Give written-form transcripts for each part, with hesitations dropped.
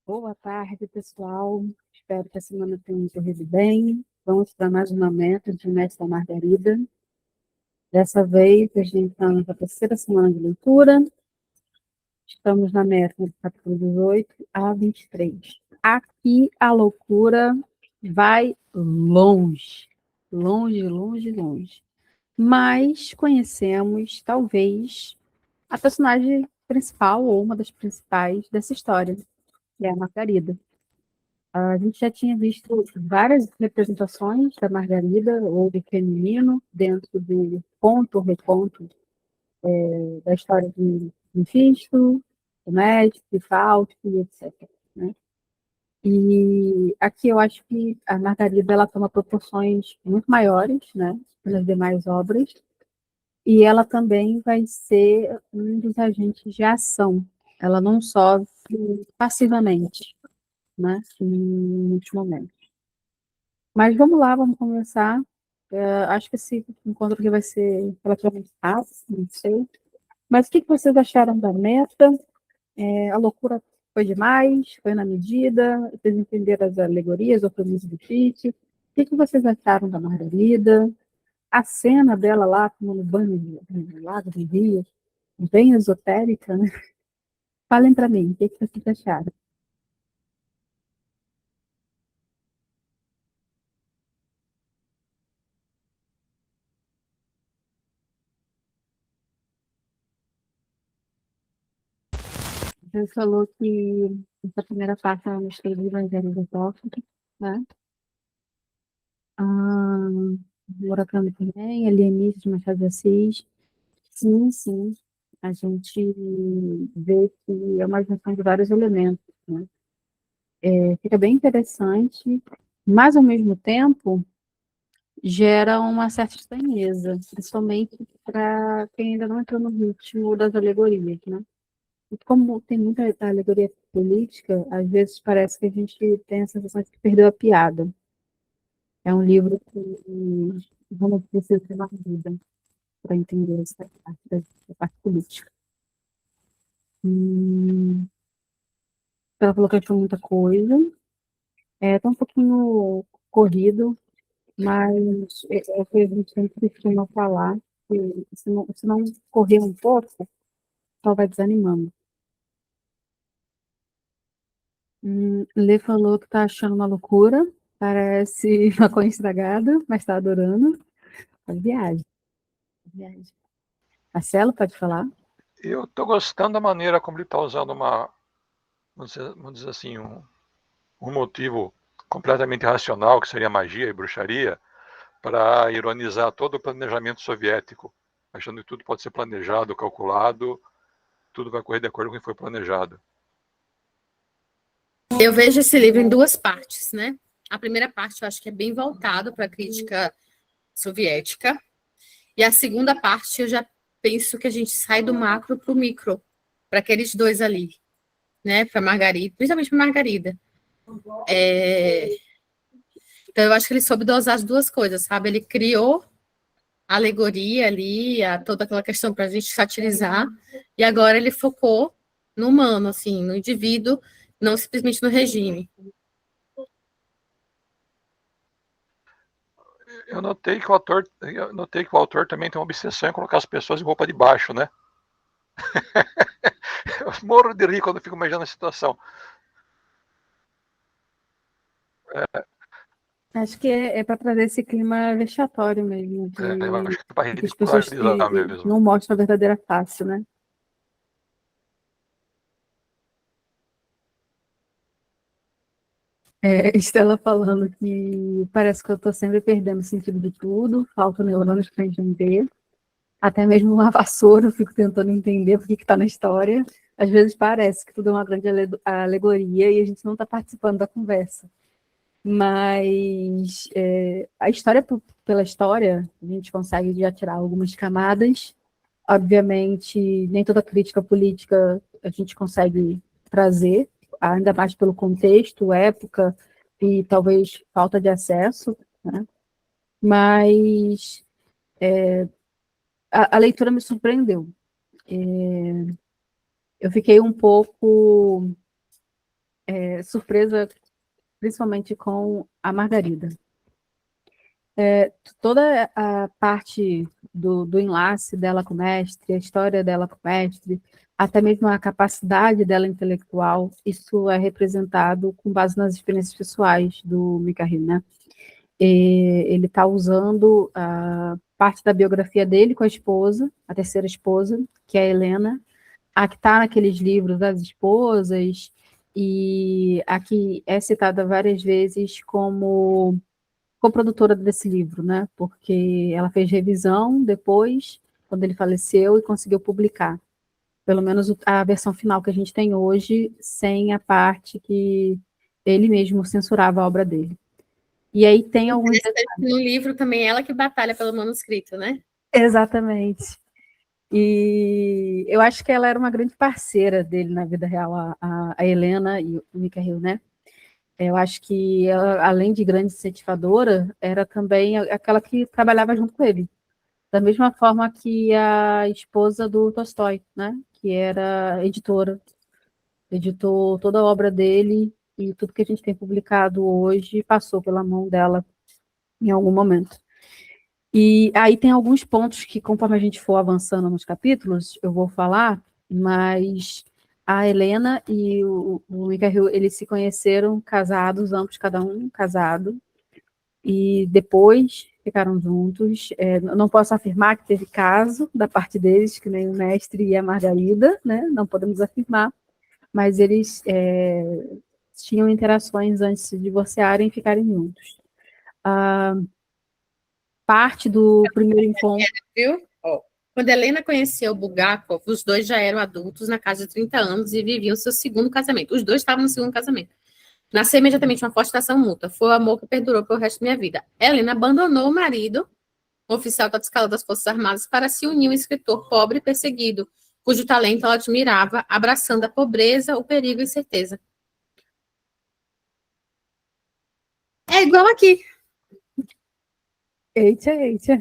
Boa tarde, pessoal. Espero que a semana tenha corrido bem. Vamos para mais um momento de Mestre da Margarida. Dessa vez, a gente está na terceira semana de leitura. Estamos na meta do capítulo 18 a 23. Aqui a loucura vai longe. Longe, longe, longe. Mas conhecemos, talvez, a personagem principal ou uma das principais dessa história, que é a Margarida. A gente já tinha visto várias representações da Margarida ou do feminino dentro do reconto da história de Mefisto, do Médico, de Fausto, e etc. Né? E aqui eu acho que a Margarida ela toma proporções muito maiores, né, nas demais obras, e ela também vai ser um dos agentes de ação. Ela não sofre passivamente, né, em muitos momentos. Mas vamos lá, vamos começar. Acho que esse encontro aqui vai ser relativamente rápido, não sei. Mas o que vocês acharam da meta? A loucura foi demais? Foi na medida? Vocês entenderam as alegorias, ou foi muito difícil? O que vocês acharam da Margarida? A cena dela lá, tomando banho no lago, no rio, bem esotérica, né? Falem para mim, o que vocês acharam? Você falou que essa primeira parte ela mistura o Evangelho do Tópico, né? Ah, Murakami também, Alienígenas de Machado de Assis. Sim, sim. A gente vê que é uma junção de vários elementos, né? Fica bem interessante, mas ao mesmo tempo gera uma certa estranheza, principalmente para quem ainda não entrou no ritmo das alegorias, né? E como tem muita alegoria política, às vezes parece que a gente tem a sensação de que perdeu a piada. É um livro que vamos precisar ter mais vida para entender essa parte, da parte política. Ela falou que achou muita coisa. Tá um pouquinho corrido, mas é o que a gente sempre costuma falar, que se não correr um pouco, só vai desanimando. Lê falou que tá achando uma loucura, parece maconha estragada, mas tá adorando. A viagem, a viagem. Marcelo, pode falar? Eu estou gostando da maneira como ele está usando vamos dizer assim, um motivo completamente irracional, que seria magia e bruxaria, para ironizar todo o planejamento soviético, achando que tudo pode ser planejado, calculado, tudo vai correr de acordo com o que foi planejado. Eu vejo esse livro em duas partes, né? A primeira parte eu acho que é bem voltado para a crítica soviética, e a segunda parte eu já penso que a gente sai do macro para o micro, para aqueles dois ali, né? Para Margarida, principalmente para Margarida. Então eu acho que ele soube dosar as duas coisas, sabe? Ele criou a alegoria ali, toda aquela questão para a gente satirizar, e agora ele focou no humano, assim, no indivíduo, não simplesmente no regime. Eu notei que o autor também tem uma obsessão em colocar as pessoas em roupa de baixo, né? Eu morro de rir quando fico imaginando a situação. Acho que é para trazer esse clima vexatório mesmo, Eu acho que é para de as pessoas ridicularizar mesmo. não mostram a verdadeira face, né? Estela falando que parece que eu estou sempre perdendo o sentido de tudo, falta neurônios para entender. Até mesmo uma vassoura eu fico tentando entender por que está na história. Às vezes parece que tudo é uma grande alegoria e a gente não está participando da conversa. Mas a história pela história, a gente consegue já tirar algumas camadas. Obviamente, nem toda crítica política a gente consegue trazer, ainda mais pelo contexto, época e talvez falta de acesso, né? Mas a leitura me surpreendeu. Eu fiquei um pouco surpresa, principalmente com a Margarida. Toda a parte do enlace dela com o mestre, a história dela com o mestre, até mesmo a capacidade dela intelectual, isso é representado com base nas experiências pessoais do Mikhail, né? Ele está usando a parte da biografia dele com a esposa, a terceira esposa, que é a Helena, a que está naqueles livros das esposas, e a que é citada várias vezes como coprodutora desse livro, né? Porque ela fez revisão depois, quando ele faleceu, e conseguiu publicar. Pelo menos a versão final que a gente tem hoje, sem a parte que ele mesmo censurava a obra dele. E aí tem alguns detalhes. No livro também ela que batalha pelo manuscrito, né? Exatamente. E eu acho que ela era uma grande parceira dele na vida real, a Helena e o Mikhail, né? Eu acho que ela, além de grande incentivadora, era também aquela que trabalhava junto com ele. Da mesma forma que a esposa do Tolstói, né? Que era editora. Editou toda a obra dele e tudo que a gente tem publicado hoje passou pela mão dela em algum momento. E aí tem alguns pontos que, conforme a gente for avançando nos capítulos, eu vou falar, mas a Helena e o Mikhail, eles se conheceram casados, ambos, cada um casado, e depois ficaram juntos. Não posso afirmar que teve caso da parte deles, que nem o mestre e a Margarida, né? Não podemos afirmar, mas eles tinham interações antes de se divorciarem e ficarem juntos. Parte do primeiro encontro. Viu? Ó, quando Helena conheceu Bulgakov, os dois já eram adultos, na casa de 30 anos, e viviam seu segundo casamento. Os dois estavam no segundo casamento. Nasceu imediatamente uma forte atração mútua. Foi o amor que perdurou pelo resto da minha vida. Helena abandonou o marido, um oficial da escala das Forças Armadas, para se unir a um escritor pobre e perseguido, cujo talento ela admirava, abraçando a pobreza, o perigo e a incerteza. É igual aqui. Eita, eita.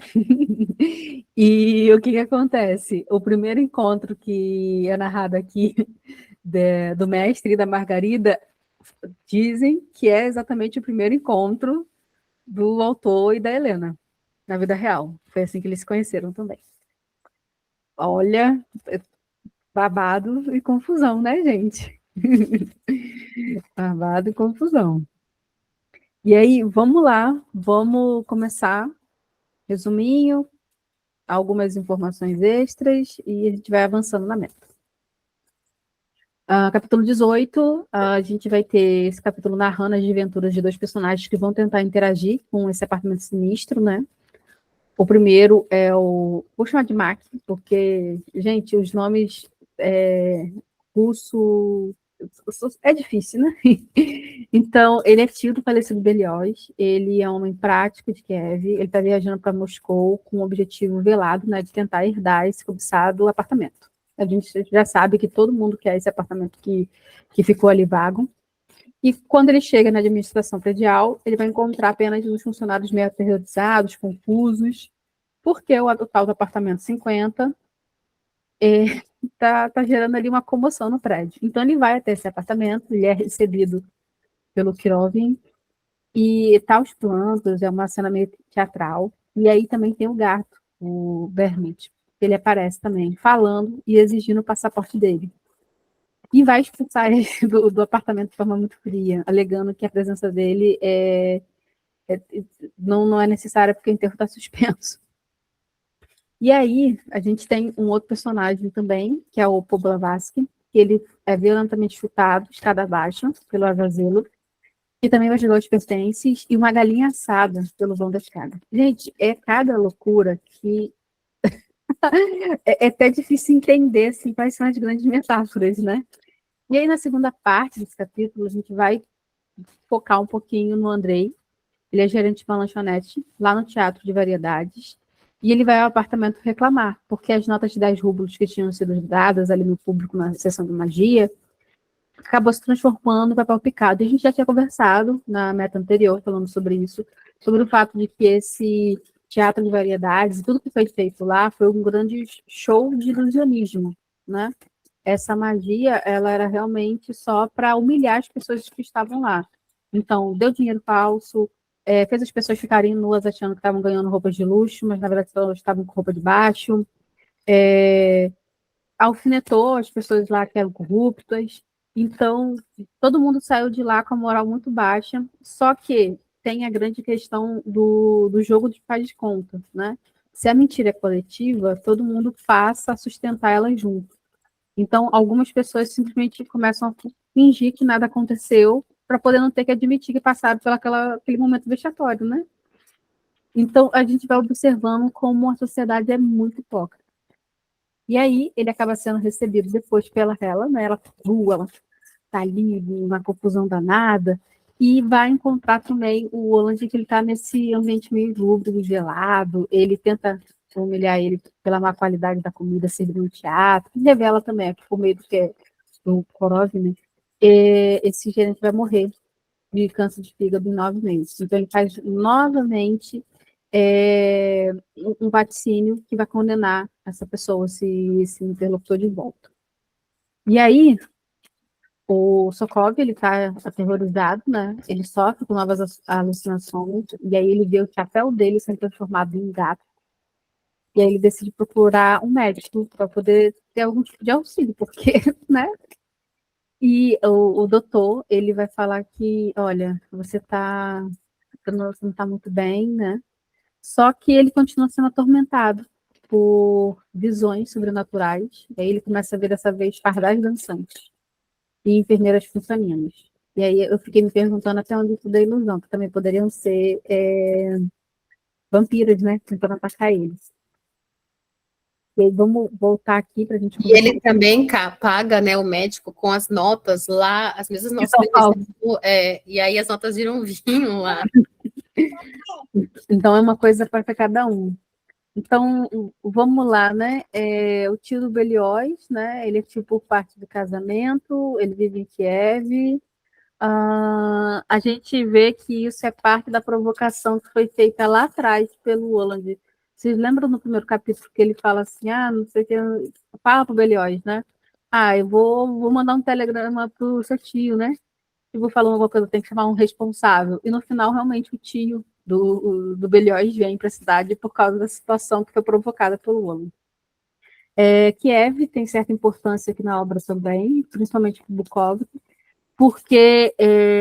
E o que acontece? O primeiro encontro que é narrado aqui do mestre e da Margarida, dizem que é exatamente o primeiro encontro do autor e da Helena, na vida real. Foi assim que eles se conheceram também. Olha, babado e confusão, né, gente? Babado e confusão. E aí, vamos lá, vamos começar. Resuminho, algumas informações extras e a gente vai avançando na meta. Capítulo 18, a gente vai ter esse capítulo narrando as desventuras de dois personagens que vão tentar interagir com esse apartamento sinistro, né? O primeiro é vou chamar de Mac, porque, gente, os nomes russo é difícil, né? Então, ele é tio do falecido Berlioz, ele é um homem prático de Kiev, ele está viajando para Moscou com o objetivo velado, né, de tentar herdar esse cobiçado apartamento. A gente já sabe que todo mundo quer esse apartamento que ficou ali vago. E quando ele chega na administração predial, ele vai encontrar apenas os funcionários meio aterrorizados, confusos, porque o tal do apartamento 50 tá gerando ali uma comoção no prédio. Então ele vai até esse apartamento, ele é recebido pelo Kirovin, e tá os plantas, é uma cena meio teatral. E aí também tem o gato, o Bermit, ele aparece também, falando e exigindo o passaporte dele. E vai expulsar ele do apartamento de forma muito fria, alegando que a presença dele não é necessária porque o enterro está suspenso. E aí, a gente tem um outro personagem também, que é o Poblavatsky, que ele é violentamente chutado, escada abaixo, pelo Avazelo, e também vai jogar os pertences e uma galinha assada pelo vão da escada. Gente, é cada loucura que é até difícil entender, assim, quais são as grandes metáforas, né? E aí, na segunda parte desse capítulo, a gente vai focar um pouquinho no Andrei. Ele é gerente de uma lanchonete lá no Teatro de Variedades. E ele vai ao apartamento reclamar, porque as notas de 10 rublos que tinham sido dadas ali no público na sessão de magia acabou se transformando em papel picado. E a gente já tinha conversado na meta anterior, falando sobre isso, sobre o fato de que esse Teatro de Variedades, tudo que foi feito lá, foi um grande show de ilusionismo, né? essa magia, ela era realmente só para humilhar as pessoas que estavam lá. Então, deu dinheiro falso, fez as pessoas ficarem nuas achando que estavam ganhando roupas de luxo, mas na verdade elas estavam com roupa de baixo. Alfinetou as pessoas lá que eram corruptas. Então, todo mundo saiu de lá com a moral muito baixa. Só que tem a grande questão do jogo de faz de conta, né? Se a mentira é coletiva, todo mundo passa a sustentar ela junto. Então, algumas pessoas simplesmente começam a fingir que nada aconteceu para poder não ter que admitir que passaram por aquele momento vexatório, né? Então, a gente vai observando como a sociedade é muito hipócrita. E aí, ele acaba sendo recebido depois pela ela, né? Ela rua, ela tá ali numa confusão danada, e vai encontrar também o Roland, que ele está nesse ambiente meio lúbrico, gelado, ele tenta humilhar ele pela má qualidade da comida servida no teatro, e revela também, que por meio do Korov, né, esse gerente vai morrer de câncer de fígado em 9 meses. Então, ele faz novamente um vaticínio que vai condenar essa pessoa, esse interlocutor de volta. E aí, o Sokoviev, ele tá aterrorizado, né? Ele sofre com novas alucinações, e aí ele vê o chapéu dele sendo transformado em gato. E aí ele decide procurar um médico para poder ter algum tipo de auxílio, porque, né? E o doutor, ele vai falar que, olha, você não tá muito bem, né? Só que ele continua sendo atormentado por visões sobrenaturais. E aí ele começa a ver dessa vez pardais dançantes e enfermeiras funsaninas. E aí eu fiquei me perguntando até onde tudo é ilusão, que também poderiam ser vampiros, né? Tentando atacar eles. E aí vamos voltar aqui para a gente E ele também paga, né, o médico com as notas lá, as mesmas notas São Paulo. E aí as notas viram vinho lá. Então é uma coisa para cada um. Então, vamos lá, né? O tio do Belióis, né? Ele é tipo parte do casamento, ele vive em Kiev. A gente vê que isso é parte da provocação que foi feita lá atrás pelo Roland. Vocês lembram no primeiro capítulo que ele fala assim, não sei o que, fala pro Belióis, né? Eu vou mandar um telegrama pro seu tio, né? E vou falando alguma coisa, eu tenho que chamar um responsável. E no final, realmente, o tio do Belióis vem para a cidade por causa da situação que foi provocada pelo Roland. Kiev tem certa importância aqui na obra também, principalmente para Bukov, porque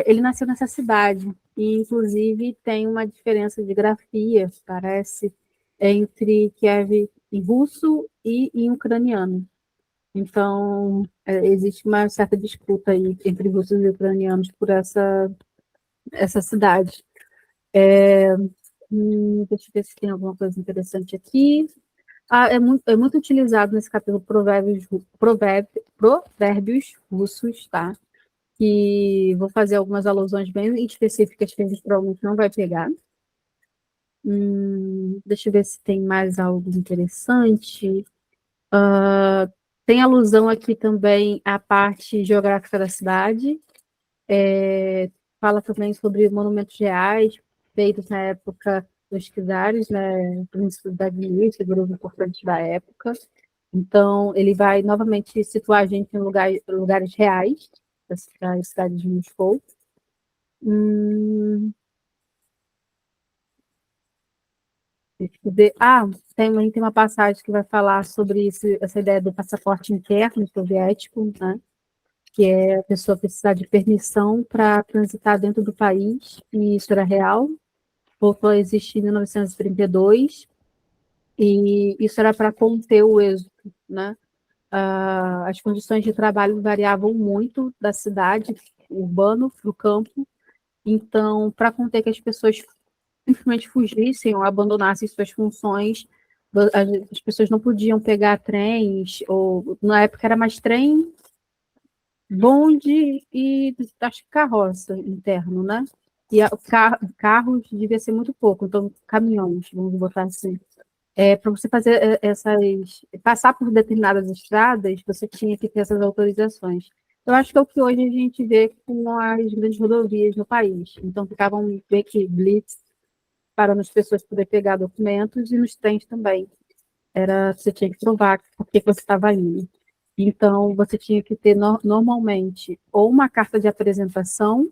ele nasceu nessa cidade, e inclusive tem uma diferença de grafia, parece, entre Kiev em russo e em ucraniano. Então, existe uma certa disputa aí entre russos e ucranianos por essa cidade. Deixa eu ver se tem alguma coisa interessante aqui. É muito utilizado nesse capítulo provérbios russos, tá? Que vou fazer algumas alusões bem específicas que a gente provavelmente não vai pegar. Deixa eu ver se tem mais algo interessante. Tem alusão aqui também à parte geográfica da cidade. Fala também sobre monumentos reais feitos na época dos czares, né, príncipes da Dmitri, grupos importantes da época. Então, ele vai novamente situar a gente em lugares reais da cidade de Moscou. Tem uma passagem que vai falar sobre essa ideia do passaporte interno soviético, né? Que é a pessoa precisar de permissão para transitar dentro do país, e isso era real, voltou a existir em 1932, e isso era para conter o êxodo, né? As condições de trabalho variavam muito da cidade urbana para o campo, então, para conter que as pessoas simplesmente fugissem ou abandonassem suas funções, as pessoas não podiam pegar trens, ou na época era mais trem, bonde e acho que carroça interno, né? E carros devia ser muito pouco, então caminhões, vamos botar assim. Para você fazer passar por determinadas estradas, você tinha que ter essas autorizações. Eu acho que é o que hoje a gente vê com as grandes rodovias no país. Então ficavam meio que blitz parando as pessoas poderem pegar documentos, e nos trens também. Você tinha que provar por que você estava indo. Então, você tinha que ter normalmente ou uma carta de apresentação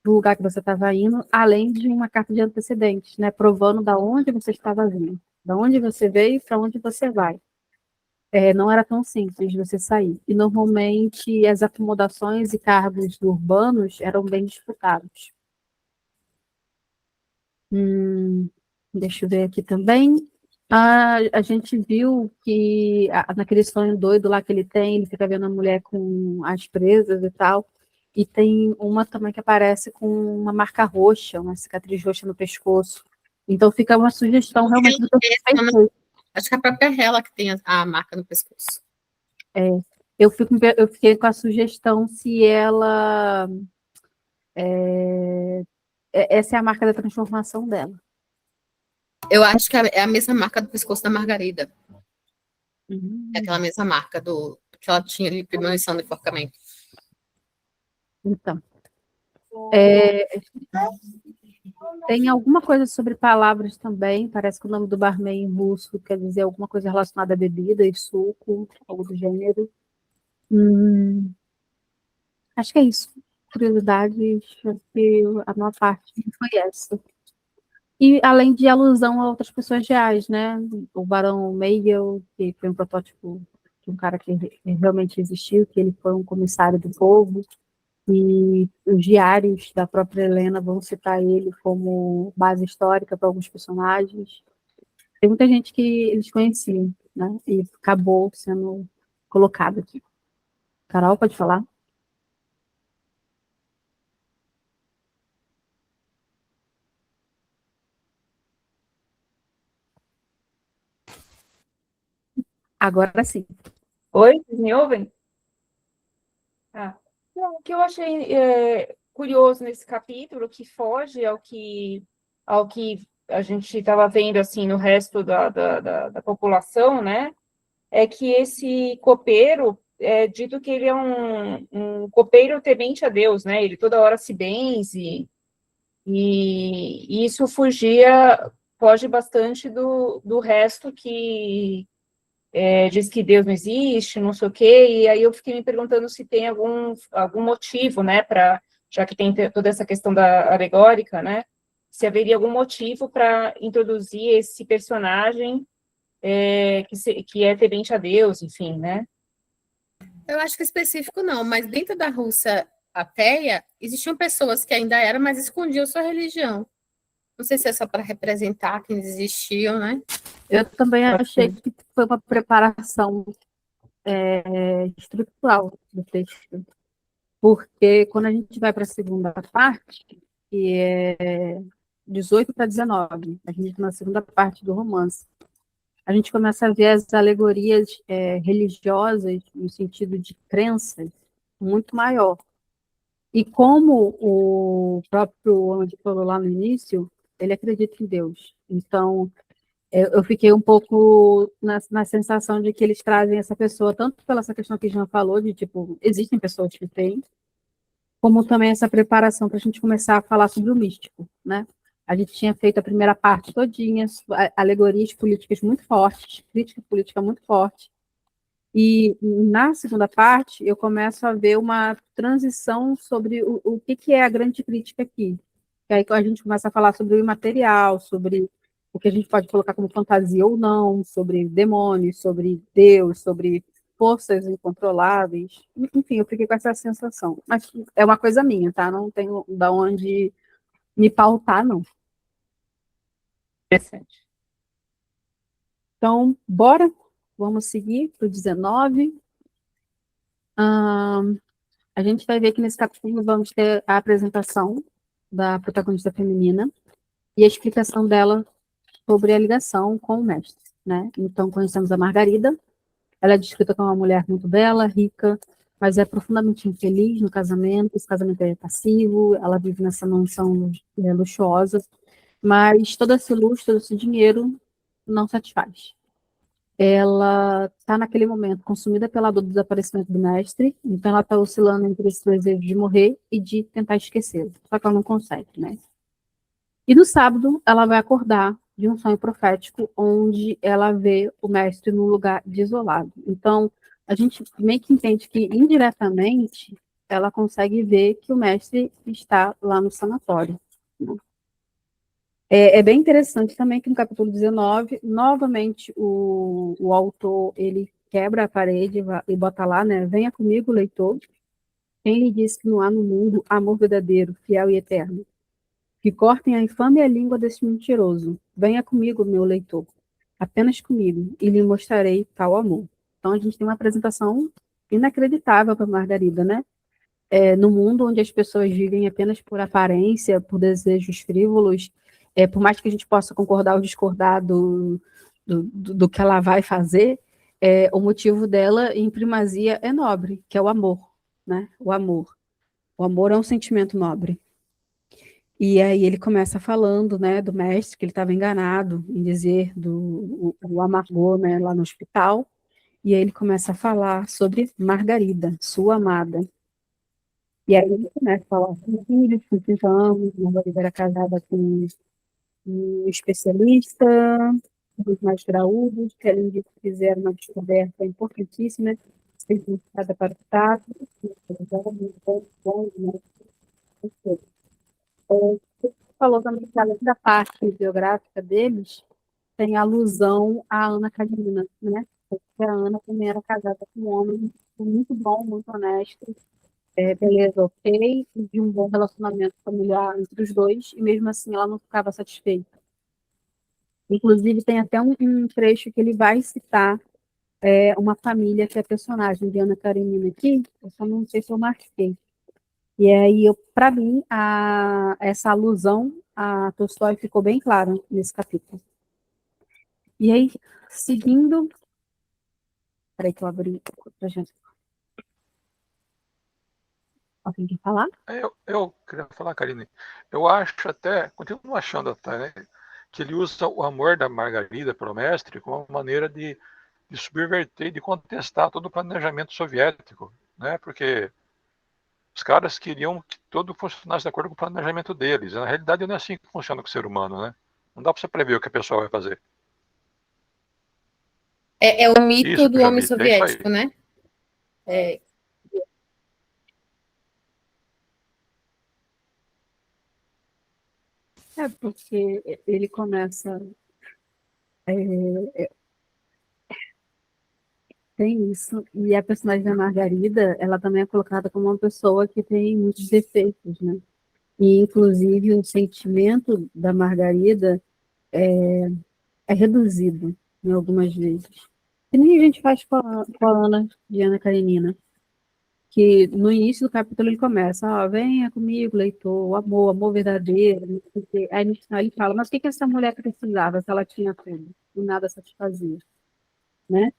do lugar que você estava indo, além de uma carta de antecedentes, né, provando da onde você estava vindo, da onde você veio e para onde você vai. Não era tão simples de você sair. E normalmente as acomodações e cargos urbanos eram bem disputados. Deixa eu ver aqui também. A gente viu que naquele sonho doido lá que ele fica vendo a mulher com as presas e tal. E tem uma também que aparece com uma marca roxa, uma cicatriz roxa no pescoço. Então fica uma sugestão realmente do que eu pensei. Acho que é a própria Hela que tem a marca no pescoço. Eu fiquei com a sugestão se ela. Essa é a marca da transformação dela. Eu acho que é a mesma marca do pescoço da Margarida. Uhum. É aquela mesma marca que ela tinha ali, premonição do enforcamento. Então. Tem alguma coisa sobre palavras também. Parece que o nome do barman em russo quer dizer alguma coisa relacionada à bebida e suco, algo do gênero. Acho que é isso. Curiosidades, acho que a maior parte foi essa. E além de alusão a outras pessoas reais, né? O Barão Meigel, que foi um protótipo de um cara que realmente existiu, que ele foi um comissário do povo, e os diários da própria Helena vão citar ele como base histórica para alguns personagens. Tem muita gente que eles conheciam, né? E acabou sendo colocado aqui. Carol, pode falar? Agora sim. Oi, vocês me ouvem? Não, o que eu achei curioso nesse capítulo, que foge ao que a gente estava vendo assim no resto da população, né? É que esse copeiro é dito que ele é um copeiro temente a Deus, né? Ele toda hora se benze, e isso foge bastante do resto que diz que Deus não existe, não sei o quê, e aí eu fiquei me perguntando se tem algum motivo, né, já que tem toda essa questão da alegórica, né, se haveria algum motivo para introduzir esse personagem que é temente a Deus, enfim, né. Eu acho que específico não, mas dentro da Rússia ateia, existiam pessoas que ainda eram, mas escondiam sua religião. Não sei se é só para representar que eles existiam, né? Eu também achei que foi uma preparação estrutural do texto. Porque quando a gente vai para a segunda parte, que é 18 para 19, a gente na segunda parte do romance, a gente começa a ver as alegorias religiosas no sentido de crenças muito maior. E como o próprio Andy falou lá no início, ele acredita em Deus. Então, eu fiquei um pouco na sensação de que eles trazem essa pessoa, tanto pela essa questão que a Jean falou, de tipo, existem pessoas que têm, como também essa preparação para a gente começar a falar sobre o místico, né? A gente tinha feito a primeira parte todinha, alegorias políticas muito fortes, crítica política muito forte, e na segunda parte eu começo a ver uma transição sobre o que é a grande crítica aqui. E aí a gente começa a falar sobre o imaterial, sobre o que a gente pode colocar como fantasia ou não, sobre demônios, sobre Deus, sobre forças incontroláveis. Enfim, eu fiquei com essa sensação. Mas é uma coisa minha, tá? Não tenho da onde me pautar, não. Interessante. Então, bora? Vamos seguir para o 19. A gente vai ver que nesse capítulo vamos ter a apresentação da protagonista feminina e a explicação dela sobre a ligação com o mestre, né? Então, conhecemos a Margarida. Ela é descrita como uma mulher muito bela, rica, mas é profundamente infeliz no casamento. Esse casamento é passivo, ela vive nessa mansão luxuosa, mas todo esse luxo, todo esse dinheiro não satisfaz. Ela está naquele momento consumida pela dor do desaparecimento do mestre, então ela está oscilando entre esse desejo de morrer e de tentar esquecê-lo, só que ela não consegue, né? E no sábado, ela vai acordar de um sonho profético, onde ela vê o mestre num lugar desolado. Então, a gente meio que entende que, indiretamente, ela consegue ver que o mestre está lá no sanatório, né? É bem interessante também que no capítulo 19, novamente, o autor, ele quebra a parede e bota lá, né? Venha comigo, leitor. Quem lhe disse que não há no mundo amor verdadeiro, fiel e eterno? Que cortem a infame a língua desse mentiroso. Venha comigo, meu leitor. Apenas comigo, e lhe mostrarei tal amor. Então, a gente tem uma apresentação inacreditável para Margarida, né? No mundo onde as pessoas vivem apenas por aparência, por desejos frívolos, por mais que a gente possa concordar ou discordar do que ela vai fazer, o motivo dela em primazia é nobre, que é o amor, né? O amor. O amor é um sentimento nobre. E aí ele começa falando, né, do mestre, que ele estava enganado em dizer o amargor, né, lá no hospital. E aí ele começa a falar sobre Margarida, sua amada. E aí ele começa a falar com filhos, com 30 anos, Margarida era casada com um especialista, dos mais graúdos, que além disso fizeram uma descoberta importantíssima, significada para o Estado, falou também que além da parte biográfica deles, tem alusão à Ana Karenina, né? Porque a Ana também era casada com um homem muito bom, muito honesto, beleza, ok, e de um bom relacionamento familiar entre os dois, e mesmo assim ela não ficava satisfeita. Inclusive, tem até um trecho que ele vai citar uma família que é personagem de Ana Karenina aqui, eu só não sei se eu marquei. E aí, para mim, essa alusão a Tolstói ficou bem clara nesse capítulo. E aí, seguindo. Peraí que eu abri pra gente. Alguém quer falar? Eu queria falar, Karine, eu acho até, continuo achando até, né, que ele usa o amor da Margarida para o mestre como uma maneira de subverter, de contestar todo o planejamento soviético, né, porque os caras queriam que tudo funcionasse de acordo com o planejamento deles. Na realidade, não é assim que funciona com o ser humano, né? Não dá para você prever o que a pessoa vai fazer. É o mito Isso que do eu já homem vi, é isso aí. soviético, né? É, Porque ele começa. Tem isso. E a personagem da Margarida, ela também é colocada como uma pessoa que tem muitos defeitos, né? E, inclusive, o sentimento da Margarida é reduzido em algumas vezes. Que nem a gente faz com a Ana de Ana Karenina, que no início do capítulo ele começa, venha comigo, leitor, o amor, amor verdadeiro, não sei o quê. Aí no final ele fala, mas o que que essa mulher precisava se ela tinha tudo e nada satisfazia, né?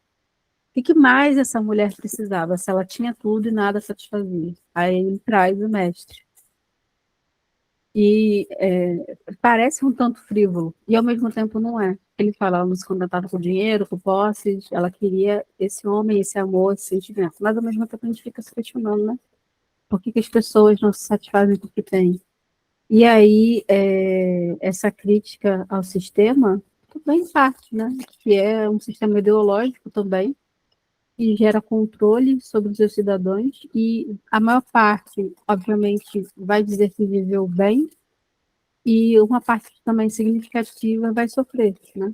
O que mais essa mulher precisava se ela tinha tudo e nada satisfazia? Aí ele traz o mestre. E parece um tanto frívolo, e ao mesmo tempo não é. Ele fala, ela não se contentava com dinheiro, com posses, ela queria esse homem, esse amor, esse sentimento. Mas ao mesmo tempo a gente fica se questionando, né? Por que as pessoas não se satisfazem com o que têm? E aí, essa crítica ao sistema também parte, né? Que é um sistema ideológico também, que gera controle sobre os seus cidadãos, e a maior parte, obviamente, vai dizer que viveu bem, e uma parte também significativa vai sofrer, né?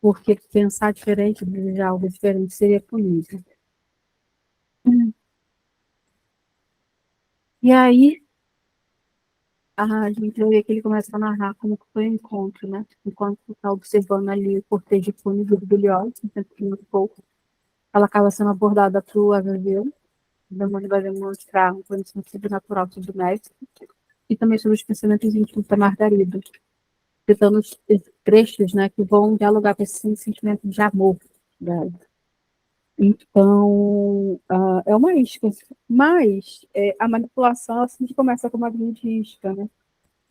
Porque pensar diferente, desejar algo diferente, seria punido. E aí, a gente vê que ele começa a narrar como que foi o encontro, né? Enquanto está observando ali o cortejo de fúnebre do Billy muito pouco, ela acaba sendo abordada por Azaghal. O demônio vai demonstrar um conhecimento sobrenatural sobre o mestre e também sobre os pensamentos íntimos da Margarida, citando os trechos, né, que vão dialogar com esse sentimento de amor dela. Então, é uma isca, mas a manipulação assim, começa com uma grande isca, né?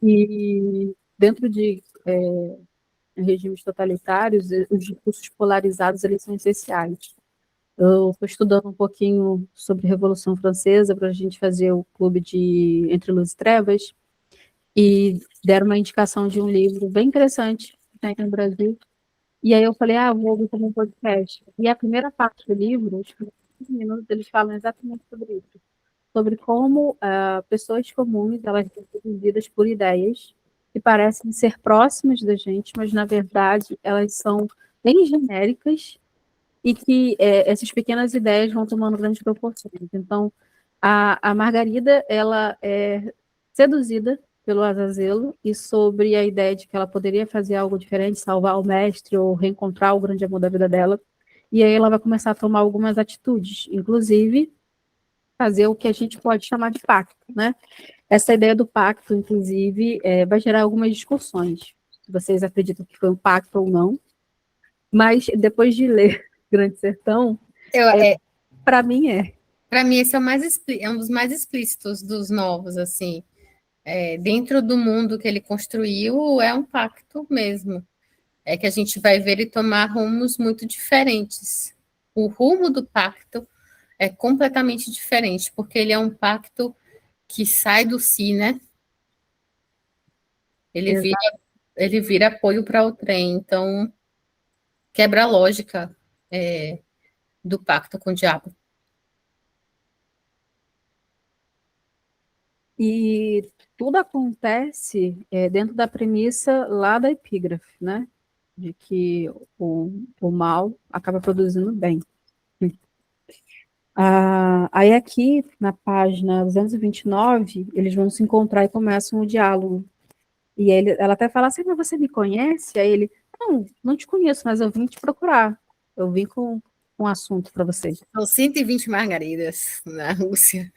E dentro de regimes totalitários, os discursos polarizados eles são essenciais. Eu estou estudando um pouquinho sobre a Revolução Francesa para a gente fazer o clube de Entre Luz e Trevas, e deram uma indicação de um livro bem interessante que tem aqui no Brasil. E aí eu falei, vou ouvir como um podcast. E a primeira parte do livro minutos, eles falam exatamente sobre isso. Sobre como pessoas comuns, elas são seduzidas por ideias que parecem ser próximas da gente, mas, na verdade, elas são bem genéricas e que essas pequenas ideias vão tomando grandes proporções. Então, a Margarida, ela é seduzida pelo Azazelo e sobre a ideia de que ela poderia fazer algo diferente, salvar o mestre ou reencontrar o grande amor da vida dela. E aí ela vai começar a tomar algumas atitudes, inclusive fazer o que a gente pode chamar de pacto, né? Essa ideia do pacto, inclusive, vai gerar algumas discussões, se vocês acreditam que foi um pacto ou não, mas depois de ler Grande Sertão, para mim Para mim, esse é um dos mais explícitos dos novos, assim. Dentro do mundo que ele construiu, é um pacto mesmo. É que a gente vai ver ele tomar rumos muito diferentes. O rumo do pacto é completamente diferente, porque ele é um pacto que sai do si, né? Ele vira apoio para o trem, então quebra a lógica do pacto com o diabo. E tudo acontece dentro da premissa lá da epígrafe, né? De que o mal acaba produzindo bem. Aí aqui, na página 229, eles vão se encontrar e começam o diálogo. E ela até fala assim, mas você me conhece? Aí ele, não te conheço, mas eu vim te procurar. Eu vim com um assunto para você. São 120 margaridas na Rússia.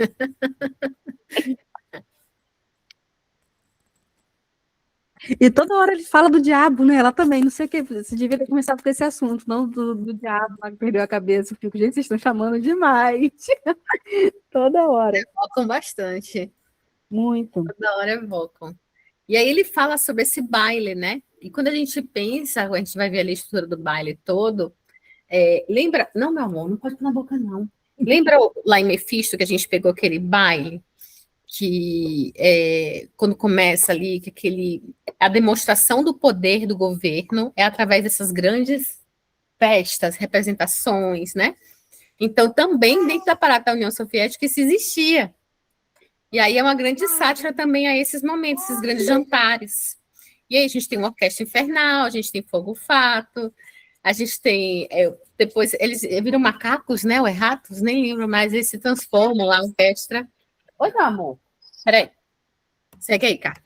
E toda hora ele fala do diabo, né? Ela também, não sei o que. Você devia ter começado com esse assunto, não do diabo lá que perdeu a cabeça. Eu fico, gente, vocês estão chamando demais. Toda hora. Evocam bastante. Muito. Toda hora evocam. E aí ele fala sobre esse baile, né? E quando a gente pensa, a gente vai ver a estrutura do baile todo, lembra... Não, meu amor, não pode pôr na boca, não. Lembra lá em Mefisto que a gente pegou aquele baile? Que quando começa ali, a demonstração do poder do governo é através dessas grandes festas, representações, né? Então, também dentro do aparato da União Soviética isso existia. E aí é uma grande sátira também a esses momentos, esses grandes jantares. E aí a gente tem uma orquestra infernal, a gente tem fogo-fato, a gente tem... depois eles viram macacos, né? Ou ratos, nem lembro mais, eles se transformam lá, a orquestra. Oi, meu amor. Peraí. Segue aí, cara.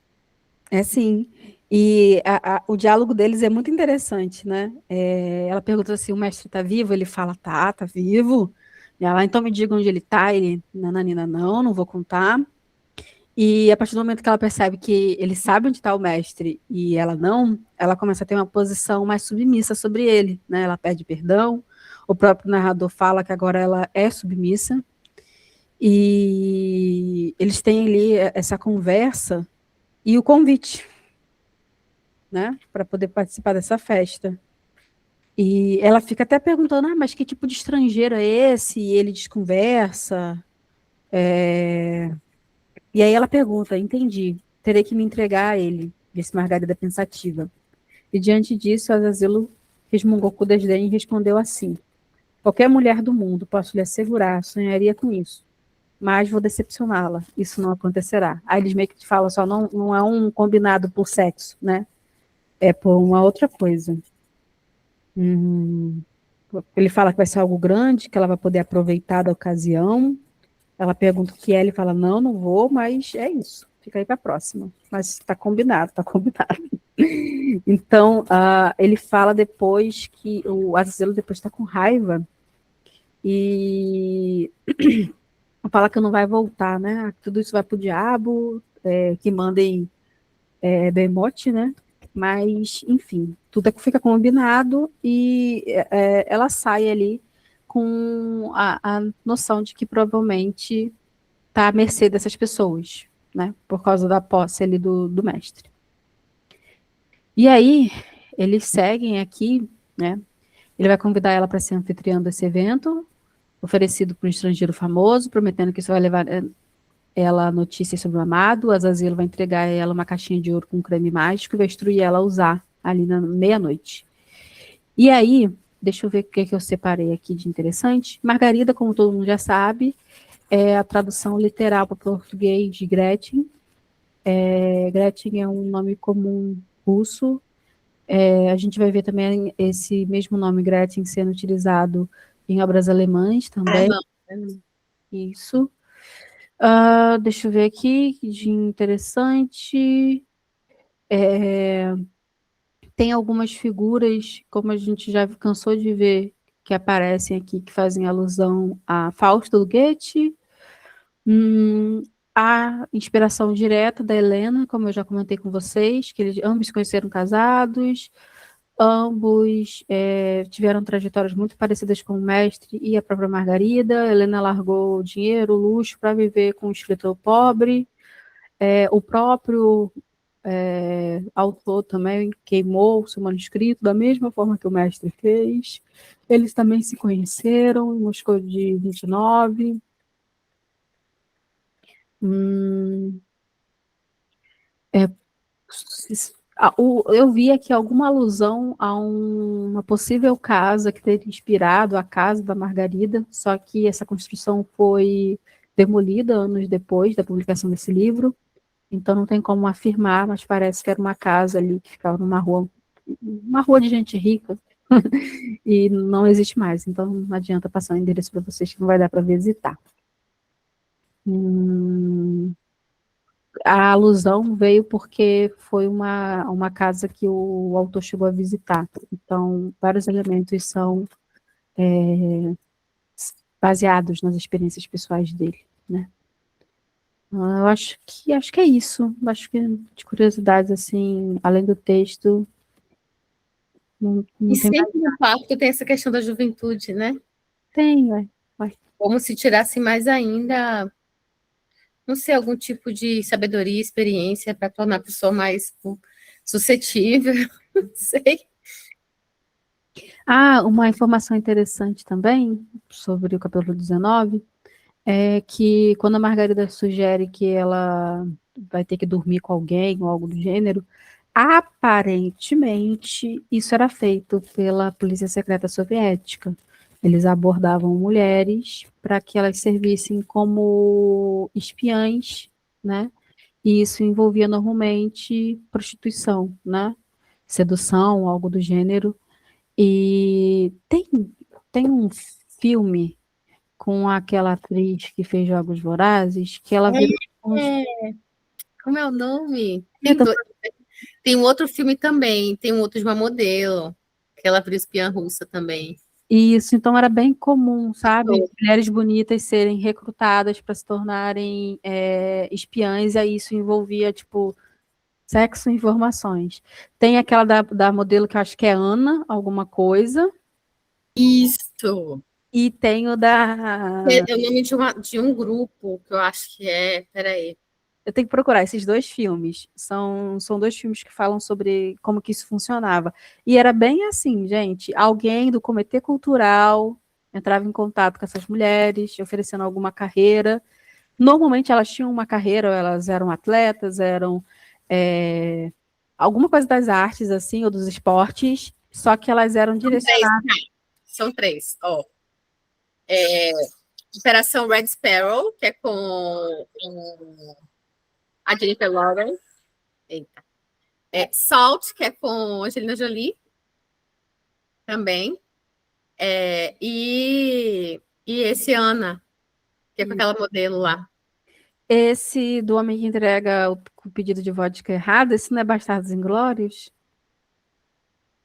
Sim. E o diálogo deles é muito interessante, né? Ela pergunta se o mestre está vivo, ele fala, tá vivo. E ela, então me diga onde ele está. Ele, nananina, não vou contar. E a partir do momento que ela percebe que ele sabe onde está o mestre e ela não, ela começa a ter uma posição mais submissa sobre ele, né? Ela pede perdão, o próprio narrador fala que agora ela é submissa, e eles têm ali essa conversa e o convite, né? Para poder participar dessa festa. E ela fica até perguntando, mas que tipo de estrangeiro é esse? E ele desconversa. E aí ela pergunta, entendi, terei que me entregar a ele, disse Margarida pensativa. E diante disso, Azazelo resmungou com desdém e respondeu assim, qualquer mulher do mundo, posso lhe assegurar, sonharia com isso, mas vou decepcioná-la, isso não acontecerá. Aí eles meio que falam só, não é um combinado por sexo, né? É por uma outra coisa. Ele fala que vai ser algo grande, que ela vai poder aproveitar da ocasião. Ela pergunta o que é, ele fala, não vou, mas é isso, fica aí para a próxima. Mas está combinado, está combinado. Então, ele fala depois que o Azazelo depois está com raiva e fala que não vai voltar, né? Tudo isso vai para o diabo, que mandem Behemoth, né? Mas, enfim, tudo fica combinado e ela sai ali com a noção de que provavelmente está à mercê dessas pessoas, né? Por causa da posse ali do mestre. E aí, eles seguem aqui, né? Ele vai convidar ela para ser anfitriã desse evento, oferecido por um estrangeiro famoso, prometendo que isso vai levar ela notícias sobre o amado. O Azazelo vai entregar a ela uma caixinha de ouro com um creme mágico e vai instruir ela a usar ali na meia-noite. E aí, deixa eu ver o que eu separei aqui de interessante. Margarida, como todo mundo já sabe, é a tradução literal para o português de Gretchen. Gretchen é um nome comum russo. A gente vai ver também esse mesmo nome, Gretchen, sendo utilizado em obras alemãs também. Isso. Deixa eu ver aqui, de interessante. Tem algumas figuras, como a gente já cansou de ver, que aparecem aqui, que fazem alusão a Fausto do Goethe. A inspiração direta da Helena, como eu já comentei com vocês, que eles ambos se conheceram casados, ambos tiveram trajetórias muito parecidas com o mestre e a própria Margarida. Helena largou o dinheiro, o luxo, para viver com um escritor pobre. O próprio autor também queimou o seu manuscrito da mesma forma que o mestre fez. Eles também se conheceram em Moscou de 29. Eu vi aqui alguma alusão a uma possível casa que teria inspirado a casa da Margarida, só que essa construção foi demolida anos depois da publicação desse livro, então não tem como afirmar, mas parece que era uma casa ali que ficava numa rua, uma rua de gente rica, e não existe mais, então não adianta passar o endereço para vocês que não vai dar para visitar. A alusão veio porque foi uma casa que o autor chegou a visitar. Então, vários elementos são baseados nas experiências pessoais dele, né? Eu acho que é isso. Acho que de curiosidades, assim, além do texto, não E tem mais. sempre no pacto tem essa questão da juventude, né? Tem, Como se tirasse mais ainda, não sei, algum tipo de sabedoria, experiência para tornar a pessoa mais suscetível, não sei. Uma informação interessante também sobre o capítulo 19 é que quando a Margarida sugere que ela vai ter que dormir com alguém ou algo do gênero, aparentemente isso era feito pela polícia secreta soviética. Eles abordavam mulheres para que elas servissem como espiãs, né? E isso envolvia normalmente prostituição, né? Sedução, algo do gênero. E tem um filme com aquela atriz que fez Jogos Vorazes, que ela virou... Como é o nome? Então, Tem um outro filme também, tem um outro de uma modelo, aquela atriz espiã russa também. isso, então era bem comum, sabe? Mulheres bonitas serem recrutadas para se tornarem espiãs, e aí isso envolvia, tipo, sexo e informações. Tem aquela da modelo que eu acho que é Ana, alguma coisa, Isso! e tem o da... É o nome de um grupo que eu acho que é. Peraí. Eu tenho que procurar esses dois filmes. São dois filmes que falam sobre como que isso funcionava. E era bem assim, gente. Alguém do comitê cultural entrava em contato com essas mulheres, oferecendo alguma carreira. Normalmente elas tinham uma carreira, elas eram atletas, eram alguma coisa das artes, assim, ou dos esportes, só que elas eram direcionadas. São três, ó. Operação Red Sparrow, que é com a Jennifer Lawrence. Eita. Salt, que é com Angelina Jolie. Também. E esse Ana, que é com aquela modelo lá. Esse do homem que entrega o pedido de vodka errado, esse não é Bastardos Inglórios?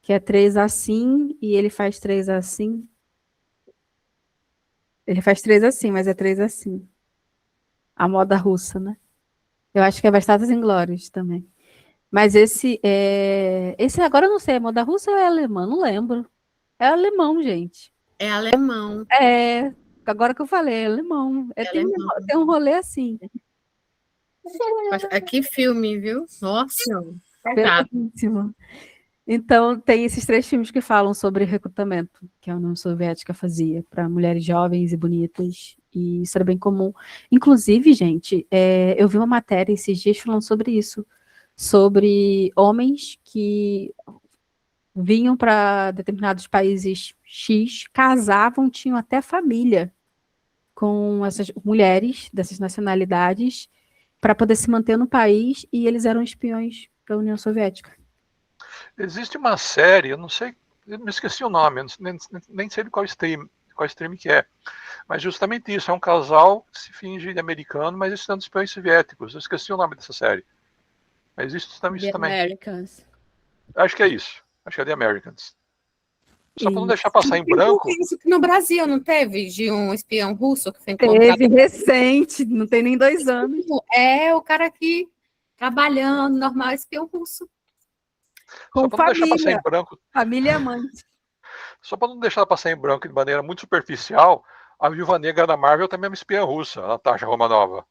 Que é 3 assim, e ele faz 3 assim. Ele faz 3 assim, mas é 3 assim. A moda russa, né? Eu acho que é Bastardos Inglórios também. Mas esse agora eu não sei, é moda russa ou é alemã? Não lembro. É alemão, gente. É alemão. Agora que eu falei, é alemão. Tem um rolê assim. Que filme, viu? Nossa, Belíssimo. Então, tem esses 3 filmes que falam sobre recrutamento que a União Soviética fazia para mulheres jovens e bonitas, e isso era bem comum. Inclusive, gente, eu vi uma matéria esses dias falando sobre isso, sobre homens que vinham para determinados países X casavam, tinham até família com essas mulheres dessas nacionalidades para poder se manter no país, e eles eram espiões da União Soviética. Existe uma série, eu não sei, eu me esqueci o nome, nem sei de qual stream que é, mas justamente isso, é um casal que se finge de americano, mas eles são espiões soviéticos. Eu esqueci o nome dessa série. Mas existe também The isso também. Americans. Acho que é isso. Acho que é The Americans. Só para não E deixar passar em Tem branco, isso que no Brasil não teve, de um espião russo que foi encontrado. teve recente, não tem nem 2 anos. É o cara aqui trabalhando, normal, espião russo. só Com para não deixar passar família, em branco, família amante. só para não deixar passar em branco de maneira muito superficial, a Viúva Negra da Marvel também é uma espiã russa, a Natasha Romanova.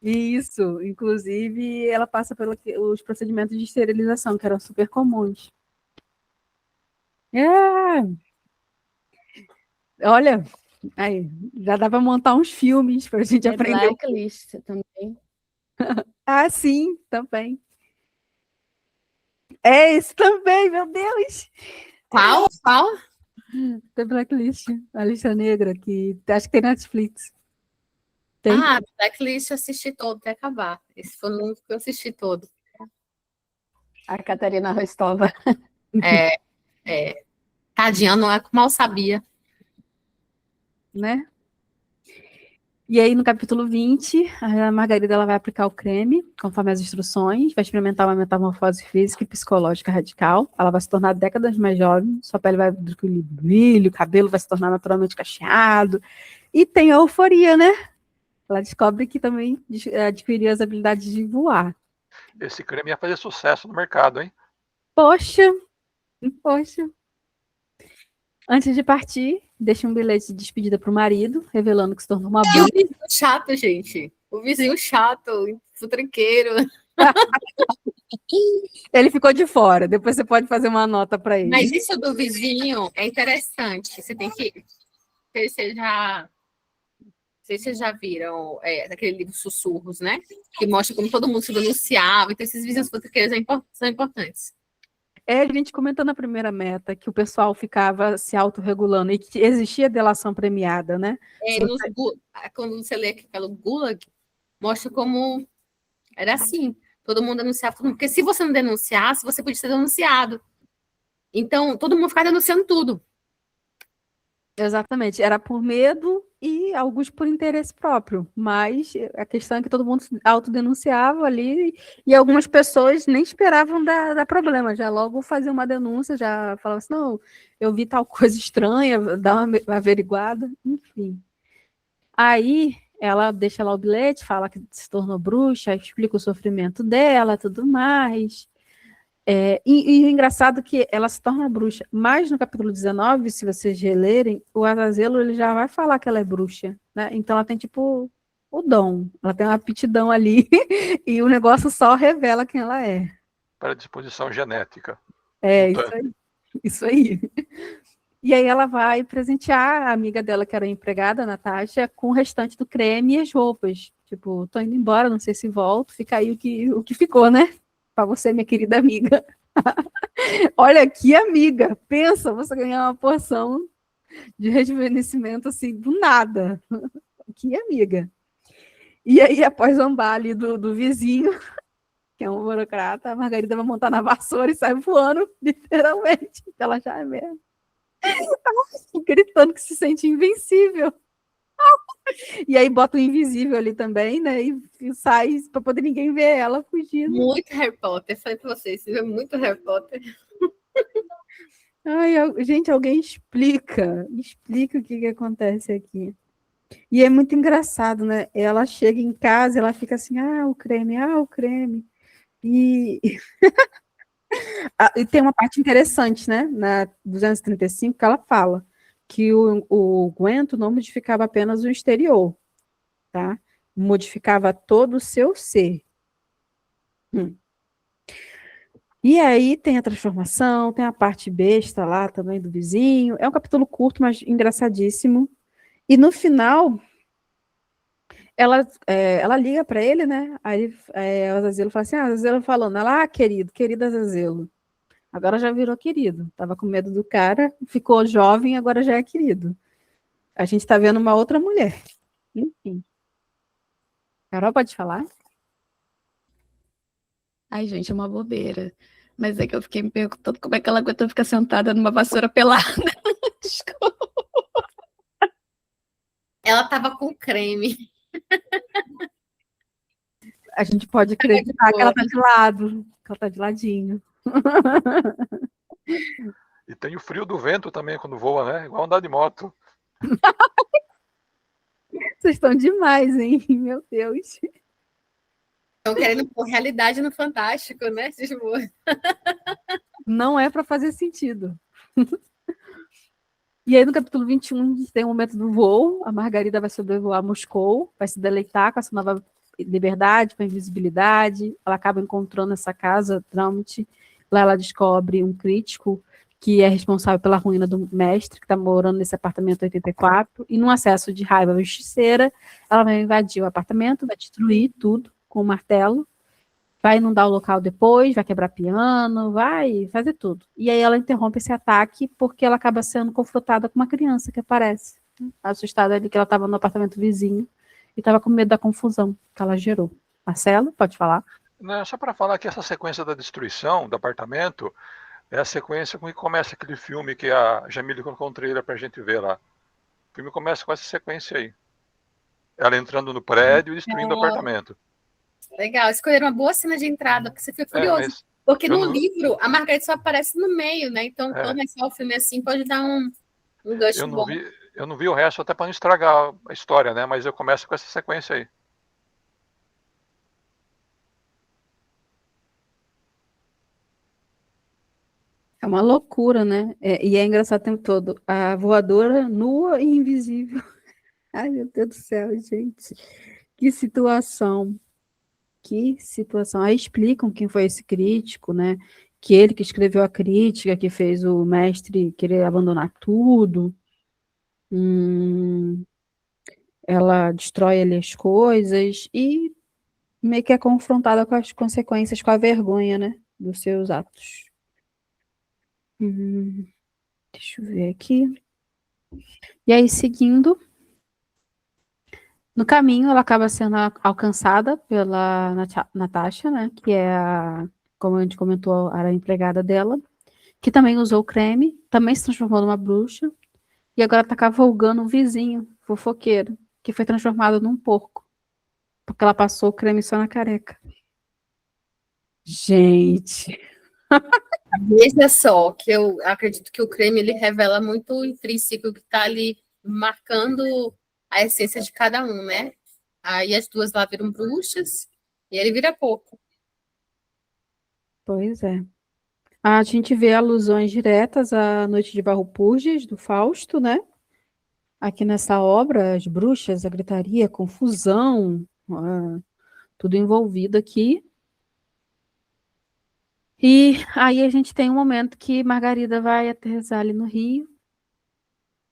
Isso, inclusive ela passa pelos procedimentos de esterilização, que eram super comuns. Olha, aí, já dá para montar uns filmes para a gente The aprender. Blacklist também. Ah, sim, também. É esse também, meu Deus! Qual? Qual? The Blacklist, a lista negra, que acho que tem Netflix. Tem? Ah, Blacklist eu assisti todo até acabar. Esse foi o único que eu assisti todo. A Catarina Rostova. Tadinha, não é que mal sabia. Né? E aí, no capítulo 20, a Margarida ela vai aplicar o creme, conforme as instruções, vai experimentar uma metamorfose física e psicológica radical. Ela vai se tornar décadas mais jovem, sua pele vai adquirir brilho, o cabelo vai se tornar naturalmente cacheado. E tem a euforia, né? Ela descobre que também adquiriu as habilidades de voar. Esse creme ia fazer sucesso no mercado, hein? Poxa! Antes de partir, deixa um bilhete de despedida para o marido, revelando que se tornou uma E o bruxa. vizinho chato, gente. O vizinho chato, futrequeiro. Ele ficou de fora, depois você pode fazer uma nota para ele. Mas isso do vizinho é interessante. Você tem que. Não sei se vocês já viram aquele livro Sussurros, né? Que mostra como todo mundo se denunciava. Então, esses vizinhos futrequeiros são importantes. A gente comentou na primeira meta que o pessoal ficava se autorregulando e que existia delação premiada, né? Quando você lê aqui pelo Gulag, mostra como era assim. Todo mundo denunciava todo mundo. Porque se você não denunciasse, você podia ser denunciado. Então, todo mundo ficava denunciando tudo. Exatamente, era por medo e alguns por interesse próprio, mas a questão é que todo mundo se autodenunciava ali e algumas pessoas nem esperavam dar problema, já logo faziam uma denúncia, já falavam assim, não, eu vi tal coisa estranha, dá uma averiguada, enfim. Aí ela deixa lá o bilhete, fala que se tornou bruxa, explica o sofrimento dela, tudo mais. E o engraçado é que ela se torna bruxa. Mas no capítulo 19, se vocês relerem, o Azazel ele já vai falar que ela é bruxa, né? Então ela tem tipo o dom, ela tem uma aptidão ali e o negócio só revela quem ela é. Para disposição genética. Isso aí. E aí ela vai presentear a amiga dela, que era empregada, a Natasha, com o restante do creme e as roupas. Tipo, tô indo embora, não sei se volto, fica aí o que ficou, né? Para você, minha querida amiga. Olha que amiga, pensa você ganhar uma porção de rejuvenescimento assim, do nada. Que amiga. E aí, após zombar ali do vizinho, que é um burocrata, a Margarida vai montar na vassoura e sai voando, literalmente, ela já é mesmo. Gritando que se sente invencível. E aí bota o invisível ali também, né? E sai para poder ninguém ver ela fugindo. Muito Harry Potter, falei para vocês, você vê muito Harry Potter. Ai, gente, alguém explica o que acontece aqui. E é muito engraçado, né? Ela chega em casa, ela fica assim, o creme. E, e tem uma parte interessante, né? Na 235, que ela fala que o Gwento não modificava apenas o exterior, tá? Modificava todo o seu ser. E aí tem a transformação, tem a parte besta lá também do vizinho. É um capítulo curto, mas engraçadíssimo. E no final, ela liga para ele, né? Aí o Azazel fala assim, Azazel falando, querido Azazel. Agora já virou querido. Tava com medo do cara, ficou jovem, agora já é querido. A gente tá vendo uma outra mulher. Enfim. Carol, pode falar? Ai, gente, é uma bobeira. Mas é que eu fiquei me perguntando como é que ela aguentou ficar sentada numa vassoura pelada. Desculpa. Ela tava com creme. A gente pode acreditar que ela tá de lado, que ela tá de ladinho. E tem o frio do vento também quando voa, né? Igual andar de moto. Vocês estão demais, hein? Meu Deus. Estão querendo pôr realidade no Fantástico, né? Tipo, Não é para fazer sentido. E aí, no capítulo 21, a gente tem o momento do voo. A Margarida vai sobrevoar Moscou, vai se deleitar com essa nova liberdade, com a invisibilidade. Ela acaba encontrando essa casa, Tramut. Lá ela descobre um crítico que é responsável pela ruína do mestre, que está morando nesse apartamento 84. E num acesso de raiva justiceira, ela vai invadir o apartamento, vai destruir tudo com um martelo. Vai inundar o local depois, vai quebrar piano, vai fazer tudo. E aí ela interrompe esse ataque porque ela acaba sendo confrontada com uma criança que aparece, assustada ali que ela estava no apartamento vizinho e estava com medo da confusão que ela gerou. Marcelo, pode falar? Não, só para falar que essa sequência da destruição do apartamento é a sequência com que começa aquele filme que a Jamile colocou um trailer pra gente ver lá. O filme começa com essa sequência aí. Ela entrando no prédio e destruindo o apartamento. legal. Escolheram uma boa cena de entrada, porque você fica curioso. Mas Porque eu no não- livro, a Margarida só aparece no meio, né? Então, começar o filme assim pode dar um gancho eu bom. não vi o resto até para não estragar a história, né? Mas eu começo com essa sequência aí. É uma loucura, né? E é engraçado o tempo todo. A voadora nua e invisível. Ai, meu Deus do céu, gente. Que situação. Que situação. Aí explicam quem foi esse crítico, né? Que ele que escreveu a crítica, que fez o mestre querer abandonar tudo. Ela destrói ali as coisas e meio que é confrontada com as consequências, com a vergonha, né? Dos seus atos. Deixa eu ver aqui. E aí, seguindo, no caminho, ela acaba sendo alcançada pela Natasha, né? Que é como a gente comentou, era a empregada dela, que também usou o creme, também se transformou numa bruxa, e agora tá cavalgando um vizinho, fofoqueiro, que foi transformado num porco, porque ela passou o creme só na careca. Gente, Veja só, que eu acredito que o creme ele revela muito o intrínseco que está ali marcando a essência de cada um, né? Aí as duas lá viram bruxas e ele vira porco. pois é. A gente vê alusões diretas à Noite de Valpurgis, do Fausto, né? Aqui nessa obra, as bruxas, a gritaria, a confusão, tudo envolvido aqui. E aí a gente tem um momento que Margarida vai aterrissar ali no Rio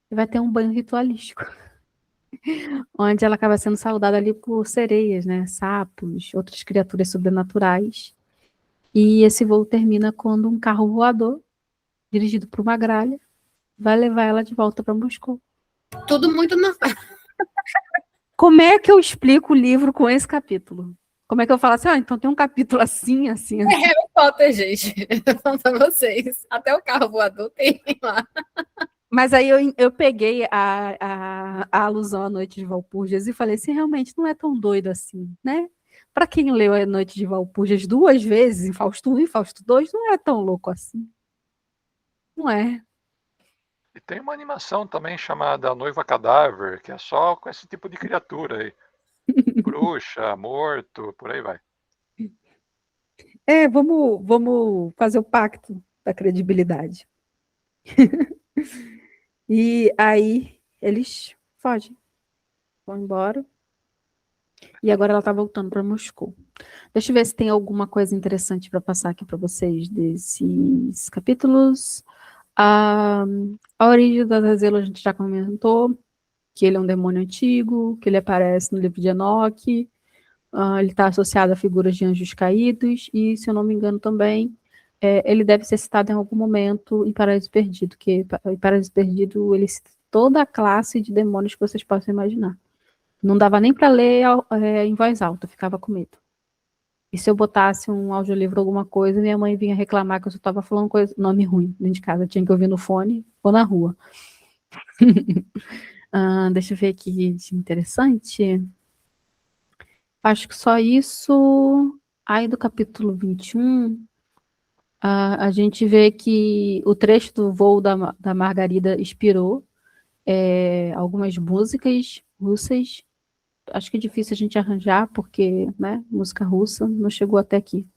e vai ter um banho ritualístico, onde ela acaba sendo saudada ali por sereias, né? Sapos, outras criaturas sobrenaturais. E esse voo termina quando um carro voador, dirigido por uma gralha, vai levar ela de volta para Moscou. Tudo muito normal. Como é que eu explico o livro com esse capítulo? Como é que eu falo assim, então tem um capítulo assim, assim, assim. Harry Potter, gente. Eu falo pra vocês. Até o carro voador tem lá. Mas aí eu peguei a alusão à Noite de Valpurgias e falei assim, realmente não é tão doido assim, né? Para quem leu a Noite de Valpurgias 2 vezes, em Fausto 1 e Fausto 2, não é tão louco assim. Não é. E tem uma animação também chamada Noiva Cadáver, que é só com esse tipo de criatura aí. Bruxa, morto, por aí vai. Vamos fazer o pacto da credibilidade. E aí eles fogem, vão embora. E agora ela está voltando para Moscou. Deixa eu ver se tem alguma coisa interessante para passar aqui para vocês desses capítulos. A origem da Azazelo a gente já comentou, que ele é um demônio antigo, que ele aparece no livro de Enoque, ele está associado a figuras de anjos caídos, e, se eu não me engano também, ele deve ser citado em algum momento em Paraíso Perdido, que em Paraíso Perdido ele cita toda a classe de demônios que vocês possam imaginar. Não dava nem para ler em voz alta, eu ficava com medo. E se eu botasse um audiolivro, alguma coisa, minha mãe vinha reclamar que eu só estava falando nome ruim dentro de casa. Eu tinha que ouvir no fone ou na rua. Deixa eu ver aqui de interessante. Acho que só isso. Aí do capítulo 21, a gente vê que o trecho do voo da Margarida inspirou algumas músicas russas. Acho que é difícil a gente arranjar, porque, né, música russa não chegou até aqui.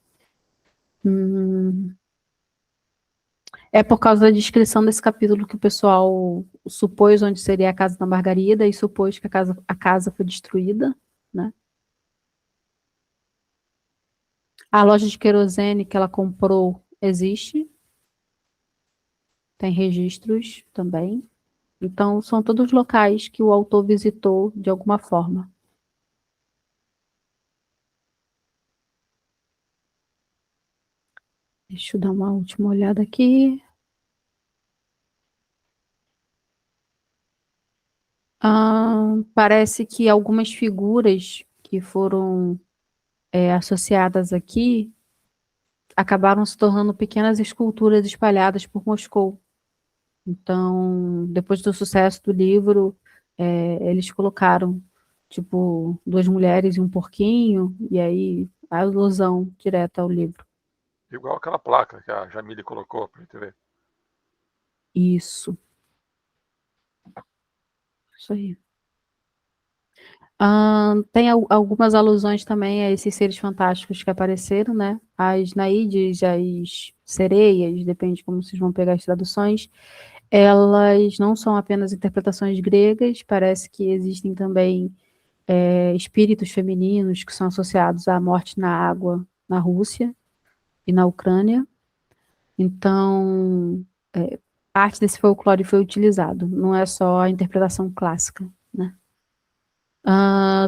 É por causa da descrição desse capítulo que o pessoal supôs onde seria a casa da Margarida e supôs que a casa foi destruída, né? A loja de querosene que ela comprou existe. Tem registros também. Então, são todos locais que o autor visitou de alguma forma. Deixa eu dar uma última olhada aqui. Parece que algumas figuras que foram associadas aqui acabaram se tornando pequenas esculturas espalhadas por Moscou. Então, depois do sucesso do livro, eles colocaram, tipo, 2 mulheres e um porquinho, e aí a alusão direta ao livro. Igual aquela placa que a Jamile colocou para a gente ver. Isso. Isso aí. Tem algumas alusões também a esses seres fantásticos que apareceram, né? As Naídes, as sereias, depende de como vocês vão pegar as traduções, elas não são apenas interpretações gregas, parece que existem também espíritos femininos que são associados à morte na água na Rússia e na Ucrânia. Então, parte desse folclore foi utilizado, não é só a interpretação clássica, né?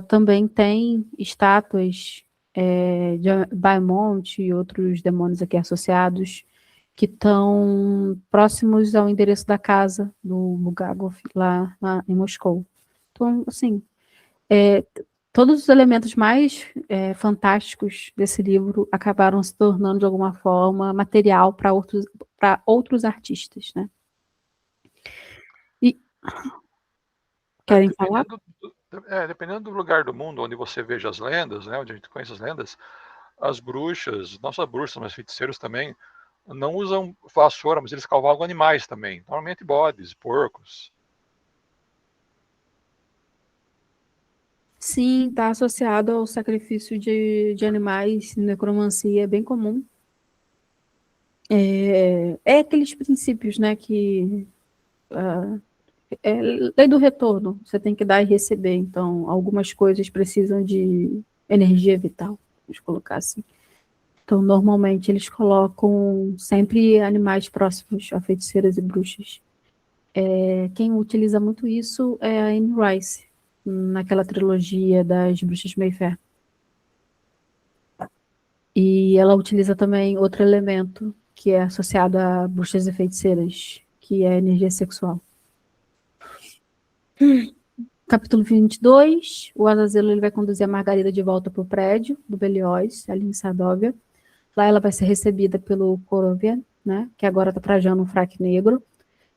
Também tem estátuas de Baemont e outros demônios aqui associados que estão próximos ao endereço da casa do Bulgakov lá em Moscou. Então, assim, todos os elementos mais fantásticos desse livro acabaram se tornando, de alguma forma, material para outros artistas, né? E querem falar? Dependendo do lugar do mundo onde você veja as lendas, né, onde a gente conhece as lendas, as bruxas, não só bruxas, mas feiticeiros também, não usam vassoura, mas eles cavalgam animais também. Normalmente bodes, porcos. Sim, está associado ao sacrifício de animais, necromancia, é bem comum. É aqueles princípios, né, que é lei do retorno, você tem que dar e receber, então algumas coisas precisam de energia vital, vamos colocar assim. Então, normalmente, eles colocam sempre animais próximos a feiticeiras e bruxas. Quem utiliza muito isso é a Anne Rice, naquela trilogia das Bruxas de Mayfair. E ela utiliza também outro elemento que é associado a bruxas e feiticeiras, que é a energia sexual. Capítulo 22, o Azazel ele vai conduzir a Margarida de volta para o prédio do Belioz, ali em Sadóvia. Lá ela vai ser recebida pelo Korovian, né, que agora está trajando um fraque negro.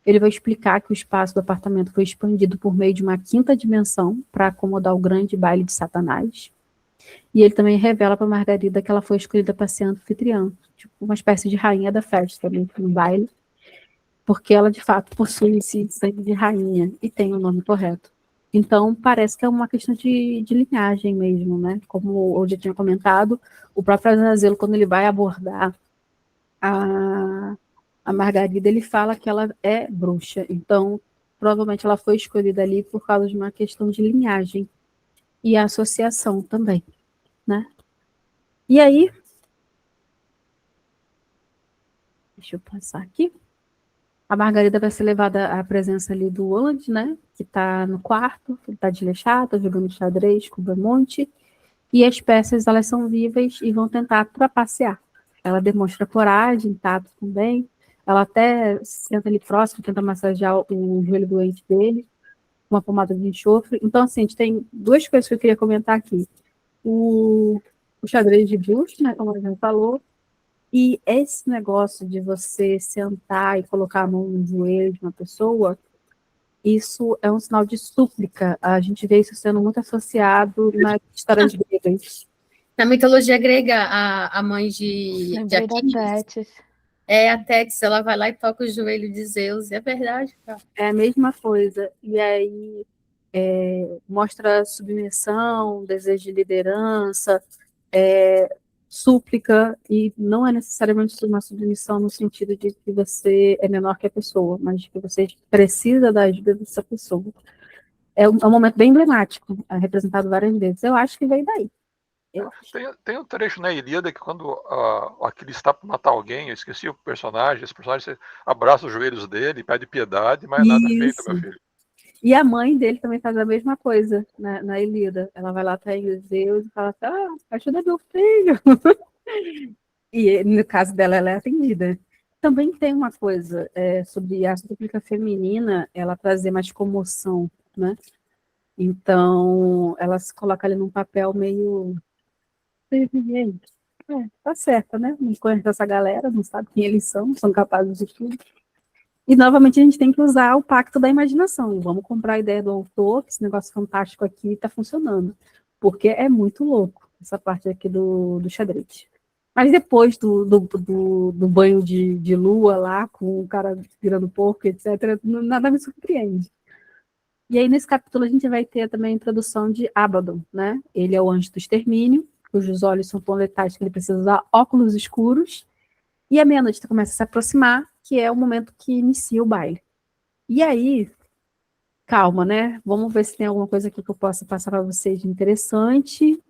Ele vai explicar que o espaço do apartamento foi expandido por meio de uma 5ª dimensão para acomodar o grande baile de Satanás. E ele também revela para Margarida que ela foi escolhida para ser anfitriã, tipo uma espécie de rainha da festa também no baile, porque ela de fato possui esse sangue de rainha e tem o nome correto. Então, parece que é uma questão de linhagem mesmo, né? Como eu já tinha comentado, o próprio Azazel, quando ele vai abordar a Margarida, ele fala que ela é bruxa. Então, provavelmente ela foi escolhida ali por causa de uma questão de linhagem e associação também, né? E aí, deixa eu passar aqui. A Margarida vai ser levada à presença ali do Oland, né? Que está no quarto, ele está desleixado, tá jogando xadrez com o Belmonte. E as peças, elas são vivas e vão tentar trapacear. ela demonstra coragem, tato também. Ela até senta ali próximo, tenta massagear o joelho doente dele, com uma pomada de enxofre. Então, assim, a gente tem duas coisas que eu queria comentar aqui. O xadrez de busto, né, como a gente falou, e esse negócio de você sentar e colocar a mão no joelho de uma pessoa, isso é um sinal de súplica. A gente vê isso sendo muito associado nas histórias gregas. Na mitologia grega, a mãe de Lembrei da Aquiles Tétis. é a Tétis, ela vai lá e toca o joelho de Zeus. É verdade, cara. É a mesma coisa. E aí mostra submissão, desejo de liderança, súplica, e não é necessariamente uma submissão no sentido de que você é menor que a pessoa, mas que você precisa da ajuda dessa pessoa. É um momento bem emblemático, representado várias vezes. Eu acho que veio daí. Tem um trecho na Ilíada que quando Aquiles está para matar alguém, eu esqueci o personagem, esse personagem abraça os joelhos dele, pede piedade, mas nada feito, meu Isso. filho. E a mãe dele também faz a mesma coisa na Ilíada. Ela vai lá até Zeus e fala assim, ajuda meu filho. E no caso dela, ela é atendida. Também tem uma coisa sobre a súplica feminina, ela trazer mais comoção, né? Então, ela se coloca ali num papel meio... tá certa, né? Não conhece essa galera, não sabe quem eles são capazes de tudo. E, novamente, a gente tem que usar o pacto da imaginação. Vamos comprar a ideia do autor, que esse negócio fantástico aqui está funcionando. Porque é muito louco essa parte aqui do xadrez. Mas depois do banho de lua lá, com o cara virando porco, etc., nada me surpreende. E aí, nesse capítulo, a gente vai ter também a introdução de Abaddon, né? Ele é o anjo do extermínio, cujos olhos são tão letais que ele precisa usar óculos escuros. E a meia-noite começa a se aproximar, que é o momento que inicia o baile. E aí, calma, né? Vamos ver se tem alguma coisa aqui que eu possa passar para vocês de interessante.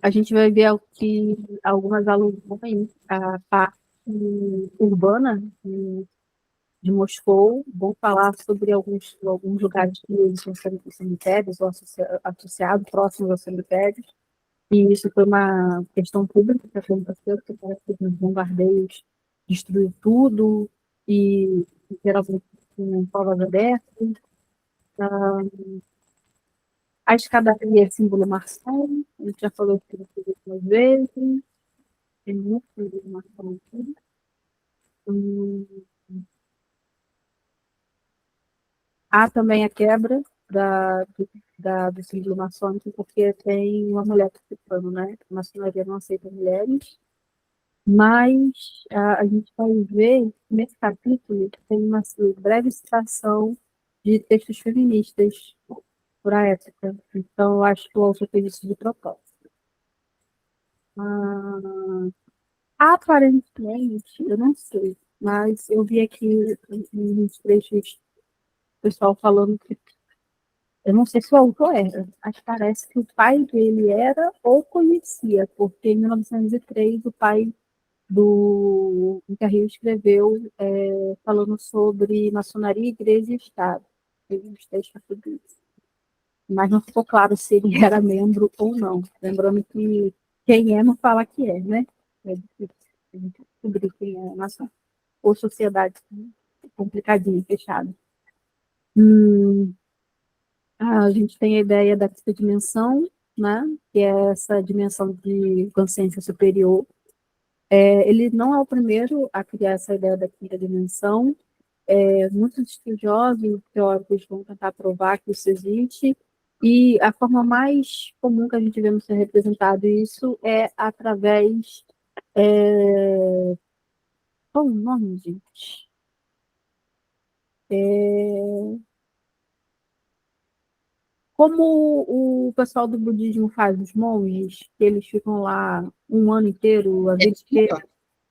A gente vai ver que algumas alusões à parte urbana de Moscou, vão falar sobre alguns lugares que existem cemitérios ou associados, próximos aos cemitérios. E isso foi uma questão pública que aconteceu, porque parece que os bombardeios destruiu tudo e geralmente com povas abertas. A escadaria é símbolo maçom, a gente já falou sobre isso algumas vezes. Tem muito símbolo maçom aqui. Há também a quebra do símbolo maçônico, porque tem uma mulher participando, né? A maçonaria não aceita mulheres. Mas a gente vai ver nesse capítulo que tem uma breve citação de textos feministas por a época. Então, eu acho que o autor fez isso de propósito. Aparentemente, eu não sei, mas eu vi aqui nos trechos o pessoal falando que eu não sei se o autor era, mas parece que o pai dele era ou conhecia, porque em 1903 o pai do Carrilho escreveu falando sobre maçonaria, igreja e Estado. Teve uns textos sobre isso. Mas não ficou claro se ele era membro ou não. Lembrando que quem é não fala que é, né? É difícil a gente descobrir quem é maçom. Ou sociedade complicadinha, fechada. A gente tem a ideia da quinta dimensão, né? Que é essa dimensão de consciência superior. Ele não é o primeiro a criar essa ideia da quinta dimensão. Muitos estudiosos e teóricos vão tentar provar que isso existe, e a forma mais comum que a gente vê ser representado isso é através... Qual o nome, gente? Como o pessoal do budismo faz, os monges, que eles ficam lá um ano inteiro, a vida inteira.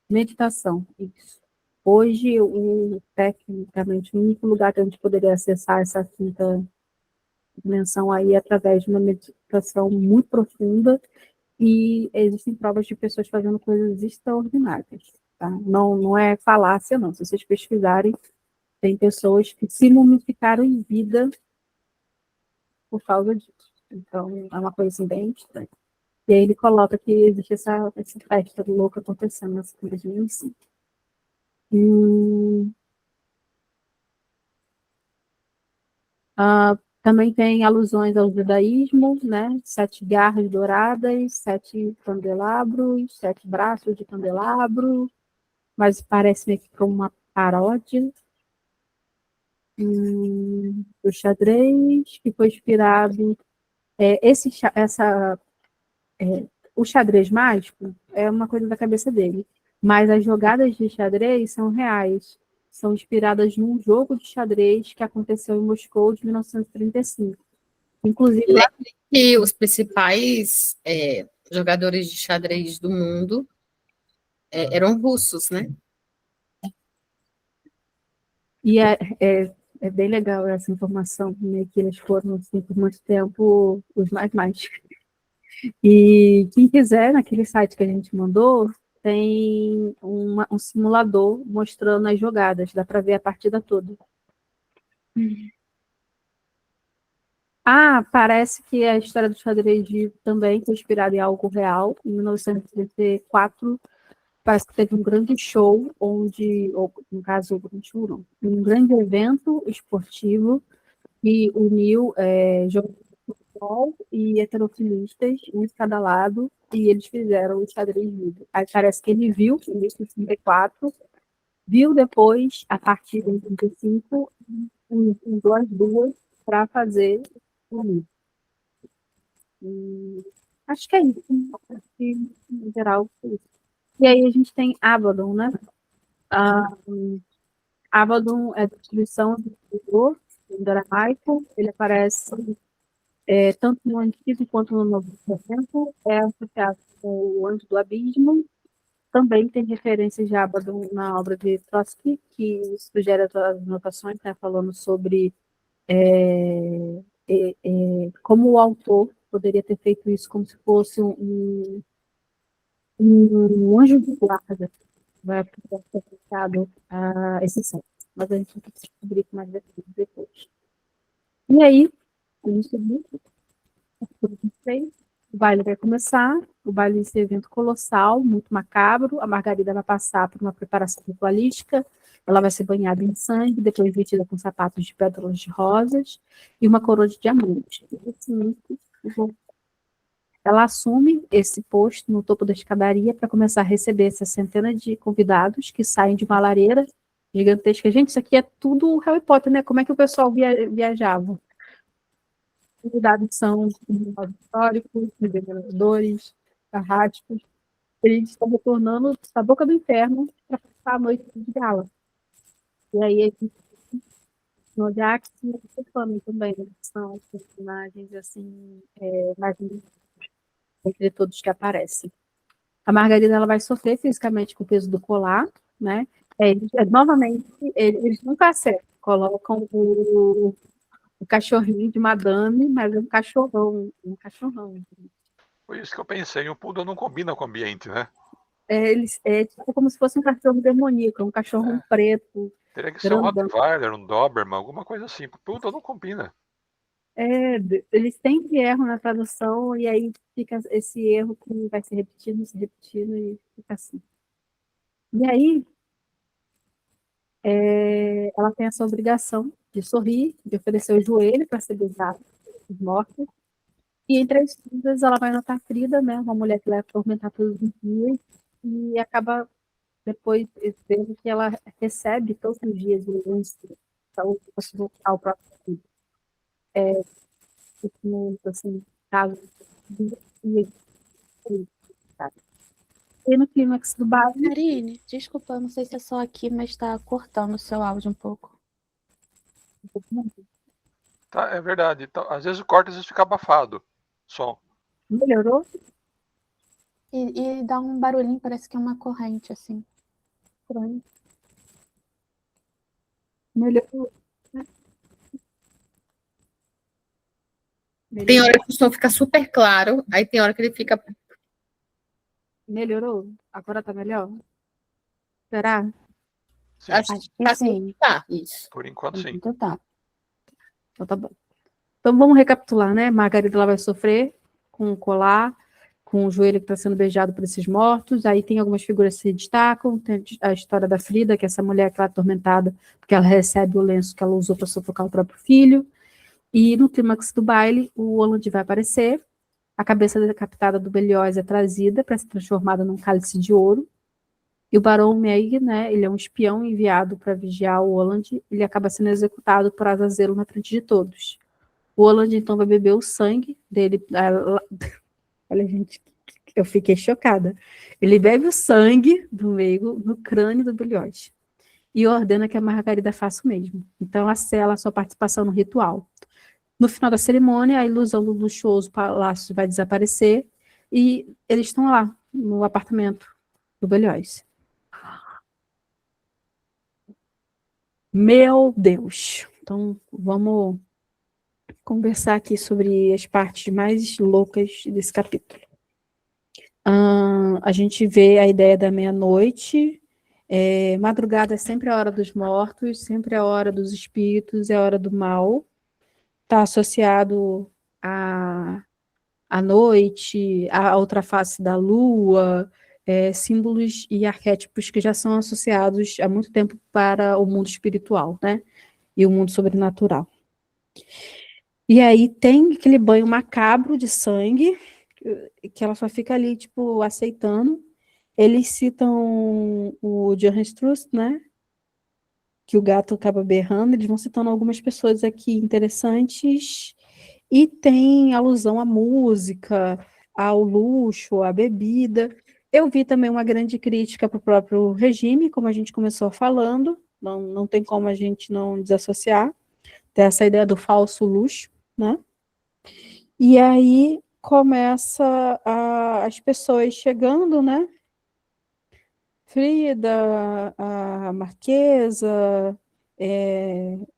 Meditação, isso. Hoje, tecnicamente, o único lugar que a gente poderia acessar essa quinta dimensão aí é através de uma meditação muito profunda, e existem provas de pessoas fazendo coisas extraordinárias. Tá? Não é falácia, não. Se vocês pesquisarem, tem pessoas que se mumificaram em vida por causa disso. Então, é uma coisa assim bem estranha. E aí ele coloca que existe essa festa louca acontecendo nessa região assim. Também tem alusões ao judaísmo, né? 7 garras douradas, 7 candelabros, 7 braços de candelabro, mas parece meio que como uma paródia. O xadrez, que foi inspirado. O xadrez mágico é uma coisa da cabeça dele, mas as jogadas de xadrez são reais. São inspiradas num jogo de xadrez que aconteceu em Moscou de 1935. Inclusive, lá E os principais jogadores de xadrez do mundo eram russos, né? e é bem legal essa informação, né, que eles foram, assim, por muito tempo, os mais mágicos. E quem quiser, naquele site que a gente mandou, tem um simulador mostrando as jogadas, dá para ver a partida toda. Parece que a história do xadrez também foi inspirada em algo real. Em 1934, parece que teve um grande show, ou no caso, um grande evento esportivo que uniu jogadores de futebol e heterofilistas, um de cada lado, e eles fizeram o xadrez vivo. Aí parece que ele viu em 1934, viu depois, a partir de 1935, usou as duas para fazer o livro. Acho que é isso. Acho que, em geral, é isso. E aí a gente tem Abaddon, né? Abaddon é a distribuição do escritor, do aramaico. Ele aparece tanto no Antigo quanto no Novo Testamento. É associado com o Anjo do Abismo. Também tem referências de Abaddon na obra de Trotsky, que sugere as anotações, né, falando sobre como o autor poderia ter feito isso como se fosse um anjo de guarda, vai ser aplicado a esse site. Mas a gente vai descobrir mais depois. E aí, a gente viu, o baile vai começar, o baile desse evento colossal, muito macabro. A Margarida vai passar por uma preparação ritualística, ela vai ser banhada em sangue, depois vestida com sapatos de pétalas de rosas e uma coroa de diamante. Ela assume esse posto no topo da escadaria para começar a receber essa centena de convidados que saem de uma lareira gigantesca. Gente, isso aqui é tudo Harry Potter, né? Como é que o pessoal viajava? Os convidados são históricos, governadores, carrascos. Eles estão retornando da boca do inferno para passar a noite de gala. E aí, a gente no Ajax e no Stefano também, né? São personagens assim, mais entre todos que aparecem. A Margarida ela vai sofrer fisicamente com o peso do colar, né? Novamente, eles nunca acertam, colocam o cachorrinho de madame, mas é um cachorrão, Foi isso que eu pensei. O poodle não combina com o ambiente, né? É tipo como se fosse um cachorro demoníaco, um cachorro preto, Teria que ser um grandão. Rottweiler, um Doberman, alguma coisa assim. O poodle não combina. Eles sempre erram na tradução e aí fica esse erro que vai se repetindo e fica assim. E aí, ela tem essa obrigação de sorrir, de oferecer o joelho para ser beijada os mortos. E entre as coisas, ela vai notar Frida, né, uma mulher que vai atormentar todos os dias, e acaba depois vendo que ela recebe todos os dias violência ao próprio filho. Assim, caso e no clímax do baile. Marine, desculpa, eu não sei se é só aqui, mas tá cortando o seu áudio um pouco. Tá, é verdade. Então, às vezes corta, às vezes fica abafado. Som. Melhorou? E dá um barulhinho, parece que é uma corrente, assim. Estranho. Melhorou. Tem hora que o som fica super claro, aí tem hora que ele fica. Melhorou? Agora tá melhor? Será? Sim, Acho que tá assim. Tá, isso. por enquanto sim. Então tá. Então tá bom. Então vamos recapitular, né? Margarida ela vai sofrer com o colar, com o joelho que está sendo beijado por esses mortos. Aí tem algumas figuras que se destacam, tem a história da Frida, que é essa mulher que ela é atormentada, porque ela recebe o lenço que ela usou para sufocar o próprio filho. E no clímax do baile, o Oland vai aparecer, a cabeça decapitada do Belioz é trazida para ser transformada num cálice de ouro, e o Barão Meg, né, ele é um espião enviado para vigiar o Oland, ele acaba sendo executado por Azazel na frente de todos. O Oland, então, vai beber o sangue dele. Olha, gente, eu fiquei chocada. Ele bebe o sangue do Meigo no crânio do Belioz e ordena que a Margarida faça o mesmo. Então, ela sela a sua participação no ritual. No final da cerimônia, a ilusão do luxuoso palácio vai desaparecer e eles estão lá, no apartamento do Belioz. Meu Deus! Então, vamos conversar aqui sobre as partes mais loucas desse capítulo. A gente vê a ideia da meia-noite, madrugada é sempre a hora dos mortos, sempre a hora dos espíritos, é a hora do mal. Está associado à noite, à outra face da lua, símbolos e arquétipos que já são associados há muito tempo para o mundo espiritual, né? E o mundo sobrenatural. E aí tem aquele banho macabro de sangue, que ela só fica ali, tipo, aceitando. Eles citam o Johannes Trust, né? Que o gato acaba berrando. Eles vão citando algumas pessoas aqui interessantes. E tem alusão à música, ao luxo, à bebida. Eu vi também uma grande crítica para o próprio regime, como a gente começou falando. Não tem como a gente não desassociar dessa ideia do falso luxo, né? E aí começa as pessoas chegando, né? Frida, a Marquesa,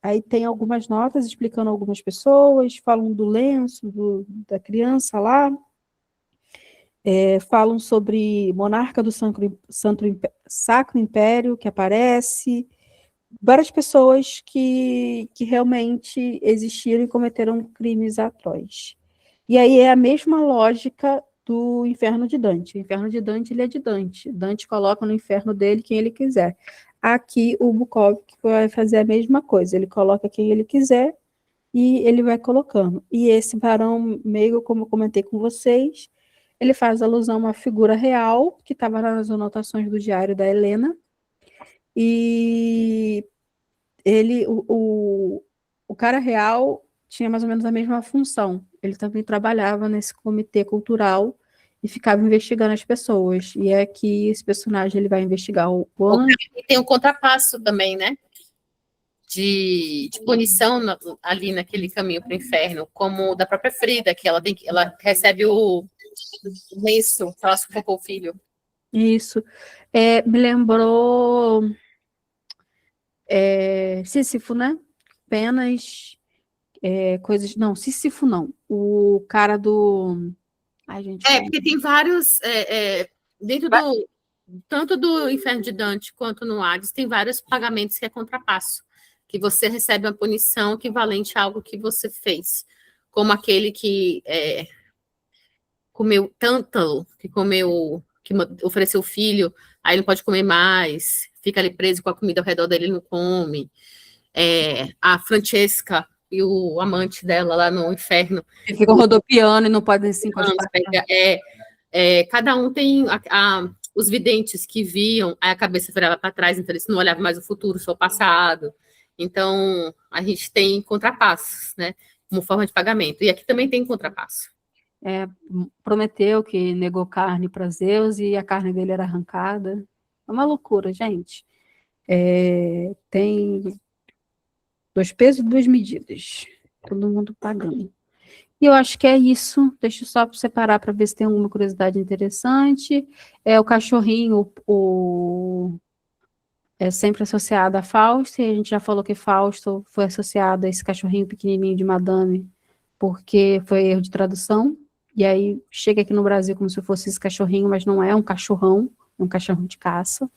aí tem algumas notas explicando algumas pessoas, falam do lenço da criança lá, falam sobre monarca do Sacro Império que aparece, várias pessoas que realmente existiram e cometeram crimes atrozes. E aí é a mesma lógica do Inferno de Dante. O Inferno de Dante, ele é de Dante. Dante coloca no inferno dele quem ele quiser. Aqui o Bukowski vai fazer a mesma coisa. Ele coloca quem ele quiser e ele vai colocando. E esse Barão Meigo, como eu comentei com vocês, ele faz alusão a uma figura real que estava nas anotações do diário da Helena. E ele, o cara real tinha mais ou menos a mesma função. Ele também trabalhava nesse comitê cultural e ficava investigando as pessoas. E é que esse personagem ele vai investigar o anjo. E tem um contrapasso também, né? De punição ali naquele caminho para o inferno, como o da própria Frida, que ela recebe o lenço, que ela sufocou o filho. Isso. Me lembrou Sísifo, né? Penas, coisas... Não, Sísifo não. O cara do... Ai, gente, porque tem vários... dentro do... Tanto do Inferno de Dante quanto no Hades, tem vários pagamentos que é contrapasso, que você recebe uma punição equivalente a algo que você fez. Como aquele que comeu tântalo, que ofereceu o filho, aí não pode comer mais, fica ali preso com a comida ao redor dele, ele não come. A Francesca e o amante dela lá no inferno. Eles ficam rodopiando e não podem se encostar. Cada um tem os videntes que viam, aí a cabeça virava para trás, então eles não olhavam mais o futuro, só o passado. Então, a gente tem contrapassos, né? Como forma de pagamento. E aqui também tem contrapasso. Prometeu que negou carne para Zeus e a carne dele era arrancada. É uma loucura, gente. Tem 2 pesos e 2 medidas. Todo mundo pagando. E eu acho que é isso. Deixa eu só separar para ver se tem alguma curiosidade interessante. O cachorrinho, é sempre associado a Fausto, e a gente já falou que Fausto foi associado a esse cachorrinho pequenininho de Madame, porque foi erro de tradução. E aí chega aqui no Brasil como se fosse esse cachorrinho, mas não é um cachorrão, é um cachorro de caça.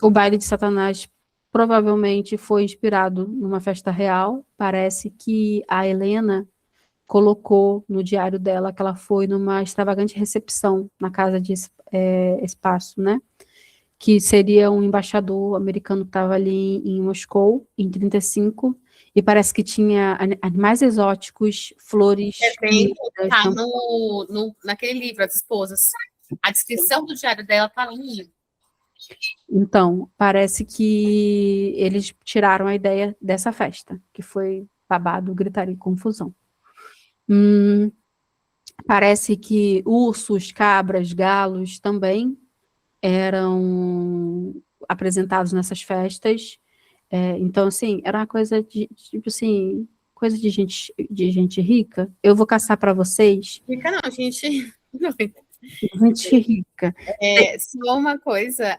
O baile de Satanás provavelmente foi inspirado numa festa real. Parece que a Helena colocou no diário dela que ela foi numa extravagante recepção na casa de Espaço, né? Que seria um embaixador americano que estava ali em Moscou, em 35, e parece que tinha animais exóticos, flores. Tá naquele livro, As Esposas. A descrição do diário dela tá lá no livro. Então, parece que eles tiraram a ideia dessa festa, que foi babado, gritaria e confusão. Parece que ursos, cabras, galos também eram apresentados nessas festas. Então, assim, era uma coisa tipo assim, coisa de gente rica. Eu vou caçar para vocês. Fica não, gente. Gente rica. Só uma coisa,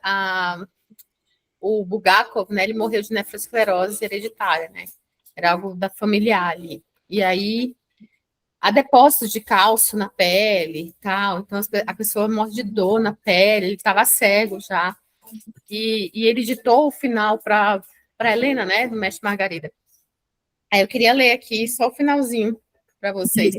o Bulgakov, né, ele morreu de nefrosclerose hereditária, né? Era algo da familiar ali. E aí, há depósitos de cálcio na pele e tal, então a pessoa morre de dor na pele, ele estava cego já. E ele ditou o final para Helena, né, do Mestre Margarida. Aí eu queria ler aqui só o finalzinho para vocês.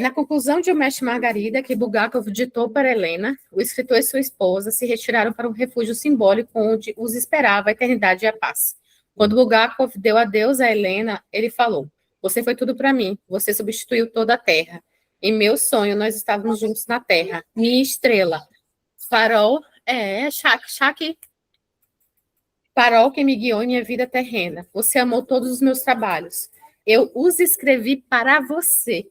Na conclusão de O Mestre Margarida, que Bulgakov ditou para Helena, o escritor e sua esposa se retiraram para um refúgio simbólico onde os esperava a eternidade e a paz. Quando Bulgakov deu adeus a Helena, ele falou: "Você foi tudo para mim, você substituiu toda a terra. Em meu sonho, nós estávamos juntos na terra. Minha estrela, farol, Shaki, farol que me guiou em minha vida terrena. Você amou todos os meus trabalhos. Eu os escrevi para você."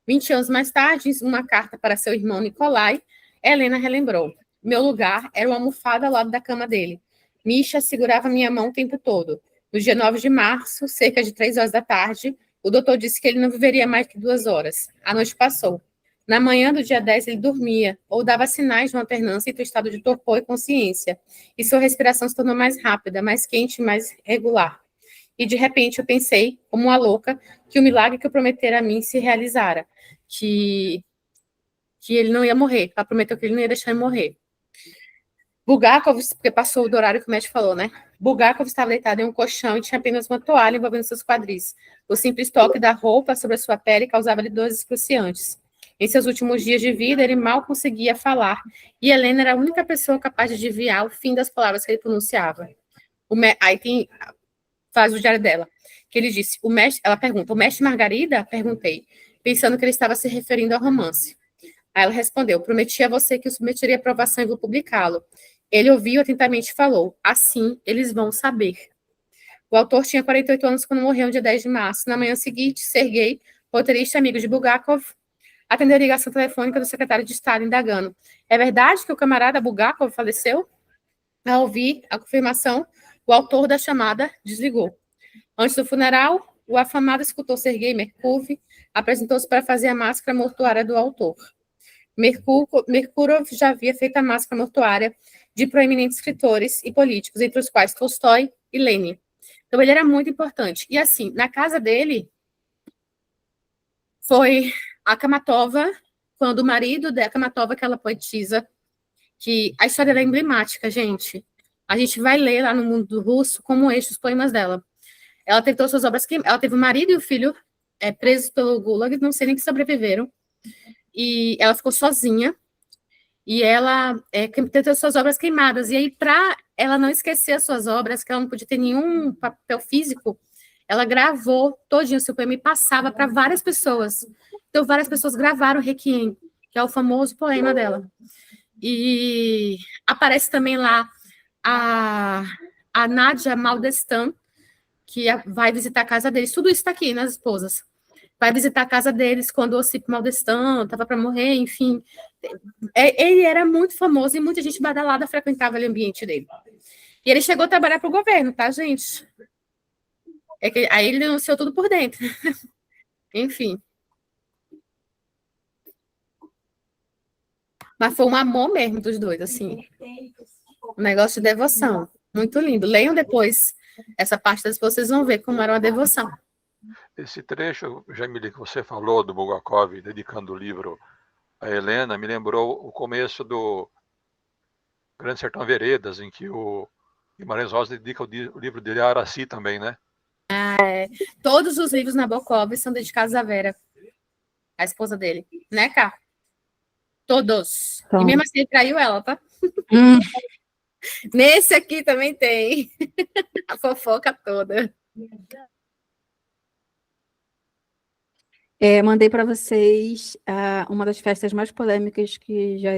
20 anos mais tarde, em uma carta para seu irmão Nikolai, Helena relembrou: "Meu lugar era uma almofada ao lado da cama dele. Misha segurava minha mão o tempo todo. No dia 9 de março, cerca de 3 horas da tarde, o doutor disse que ele não viveria mais que 2 horas. A noite passou. Na manhã do dia 10, ele dormia, ou dava sinais de uma alternância entre o estado de torpor e consciência, e sua respiração se tornou mais rápida, mais quente e mais regular. E, de repente, eu pensei, como uma louca, que o milagre que eu prometera a mim se realizara, que ele não ia morrer. Ela prometeu que ele não ia deixar ele morrer. Bulgakov, porque passou do horário que o médico falou, né? Bulgakov estava deitado em um colchão e tinha apenas uma toalha envolvendo seus quadris. O simples toque da roupa sobre a sua pele causava-lhe dores excruciantes. Em seus últimos dias de vida, ele mal conseguia falar, e Helena era a única pessoa capaz de adivinhar o fim das palavras que ele pronunciava. Aí faz o diário dela, que ele disse, ela pergunta, "O Mestre Margarida?" Perguntei, pensando que ele estava se referindo ao romance. Aí ela respondeu, "Prometi a você que eu submeteria a aprovação e vou publicá-lo." Ele ouviu atentamente e falou, "Assim eles vão saber." O autor tinha 48 anos quando morreu no dia 10 de março. Na manhã seguinte, Sergei, roteirista amigo de Bulgakov, atendeu a ligação telefônica do secretário de Estado, indagando, "É verdade que o camarada Bulgakov faleceu?" Ao ouvir a confirmação, o autor da chamada desligou. Antes do funeral, o afamado escultor Sergei Merkov apresentou-se para fazer a máscara mortuária do autor. Merkurov já havia feito a máscara mortuária de proeminentes escritores e políticos, entre os quais Tolstói e Lenin. Então, ele era muito importante. E, assim, na casa dele, foi a Kamatova, quando o marido da Kamatova, aquela poetisa, que a história dela é emblemática, gente. A gente vai ler lá no Mundo Russo como os poemas dela. Ela teve todas suas obras queimadas. Ela teve o marido e o filho presos pelo Gulag, não sei nem que sobreviveram. E ela ficou sozinha. E ela teve suas obras queimadas. E aí, para ela não esquecer as suas obras, que ela não podia ter nenhum papel físico, ela gravou todinho o seu poema e passava para várias pessoas. Então, várias pessoas gravaram Requiem, que é o famoso poema dela. E aparece também lá a Nadia Maldestan, que vai visitar a casa deles. Tudo isso está aqui nas esposas. Vai visitar a casa deles quando o Ossip Maldestan estava para morrer, enfim. Ele era muito famoso e muita gente badalada frequentava o ambiente dele. E ele chegou a trabalhar para o governo, tá, gente? Aí ele denunciou tudo por dentro. Enfim. Mas foi um amor mesmo dos dois, assim. Um negócio de devoção. Muito lindo. Leiam depois essa parte das vocês vão ver como era uma devoção. Esse trecho, Jamile, que você falou do Bulgakov dedicando o livro a Helena, me lembrou o começo do Grande Sertão Veredas, em que o Guimarães Rosa dedica o livro dele a Araci também, né? Todos os livros Nabokov são dedicados à Vera, a esposa dele, né, Cá? Todos. Então. E mesmo assim ele traiu ela, tá? Hum. Nesse aqui também tem a fofoca toda. Mandei para vocês uma das festas mais polêmicas que já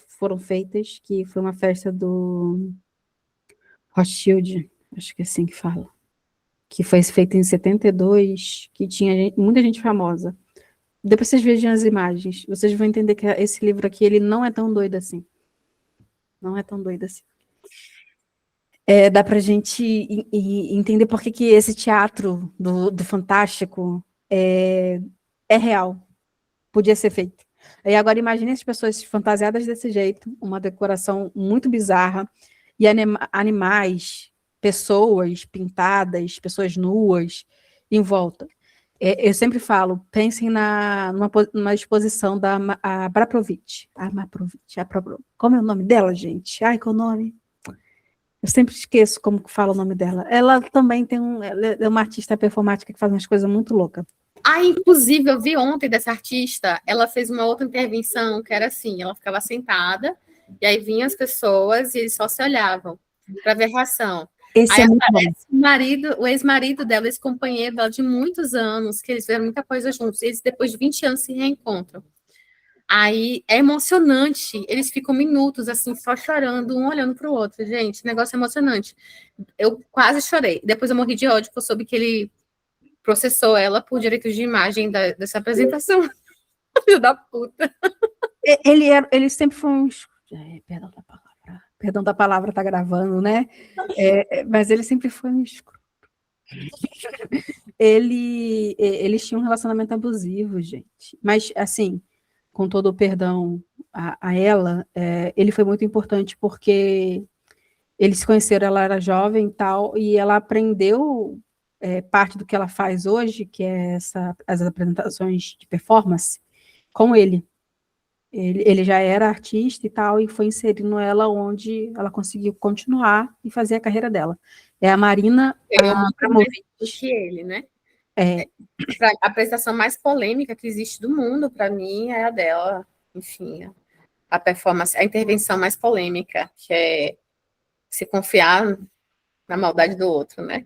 foram feitas, que foi uma festa do Rothschild, acho que é assim que fala, que foi feita em 72, que tinha muita gente famosa. Depois vocês vejam as imagens, vocês vão entender que esse livro aqui, ele não é tão doido assim. Não é tão doido assim. Dá para a gente entender por que esse teatro do Fantástico é real. Podia ser feito. E agora imagine as pessoas fantasiadas desse jeito, uma decoração muito bizarra, e animais, pessoas pintadas, pessoas nuas em volta. Eu sempre falo, pensem numa exposição da Abramovich. Como é o nome dela, gente? Ai, qual o nome? Eu sempre esqueço como que fala o nome dela. Ela também ela é uma artista performática que faz umas coisas muito loucas. Inclusive, eu vi ontem dessa artista, ela fez uma outra intervenção, que era assim, ela ficava sentada, e aí vinham as pessoas e eles só se olhavam para ver a reação. Esse aí é muito bom. O ex-marido dela, esse companheiro dela de muitos anos, que eles fizeram muita coisa juntos, eles depois de 20 anos se reencontram. Aí é emocionante, eles ficam minutos assim, só chorando, um olhando para o outro, gente, negócio emocionante. Eu quase chorei, depois eu morri de ódio, porque eu soube que ele processou ela por direitos de imagem dessa apresentação. Filho da puta. Ele sempre foi um... Perdão da palavra, tá gravando, né? Mas ele sempre foi um escroto. Eles tinham um relacionamento abusivo, gente. Mas, assim, com todo o perdão a ela, ele foi muito importante porque eles se conheceram, ela era jovem e tal, e ela aprendeu parte do que ela faz hoje, que é as apresentações de performance, com ele. Ele já era artista e tal, e foi inserindo ela onde ela conseguiu continuar e fazer a carreira dela. É a Marina Abramovic. Do que ele, né? A apresentação mais polêmica que existe do mundo, para mim, é a dela. Enfim, a performance, a intervenção mais polêmica, que é se confiar na maldade do outro, né?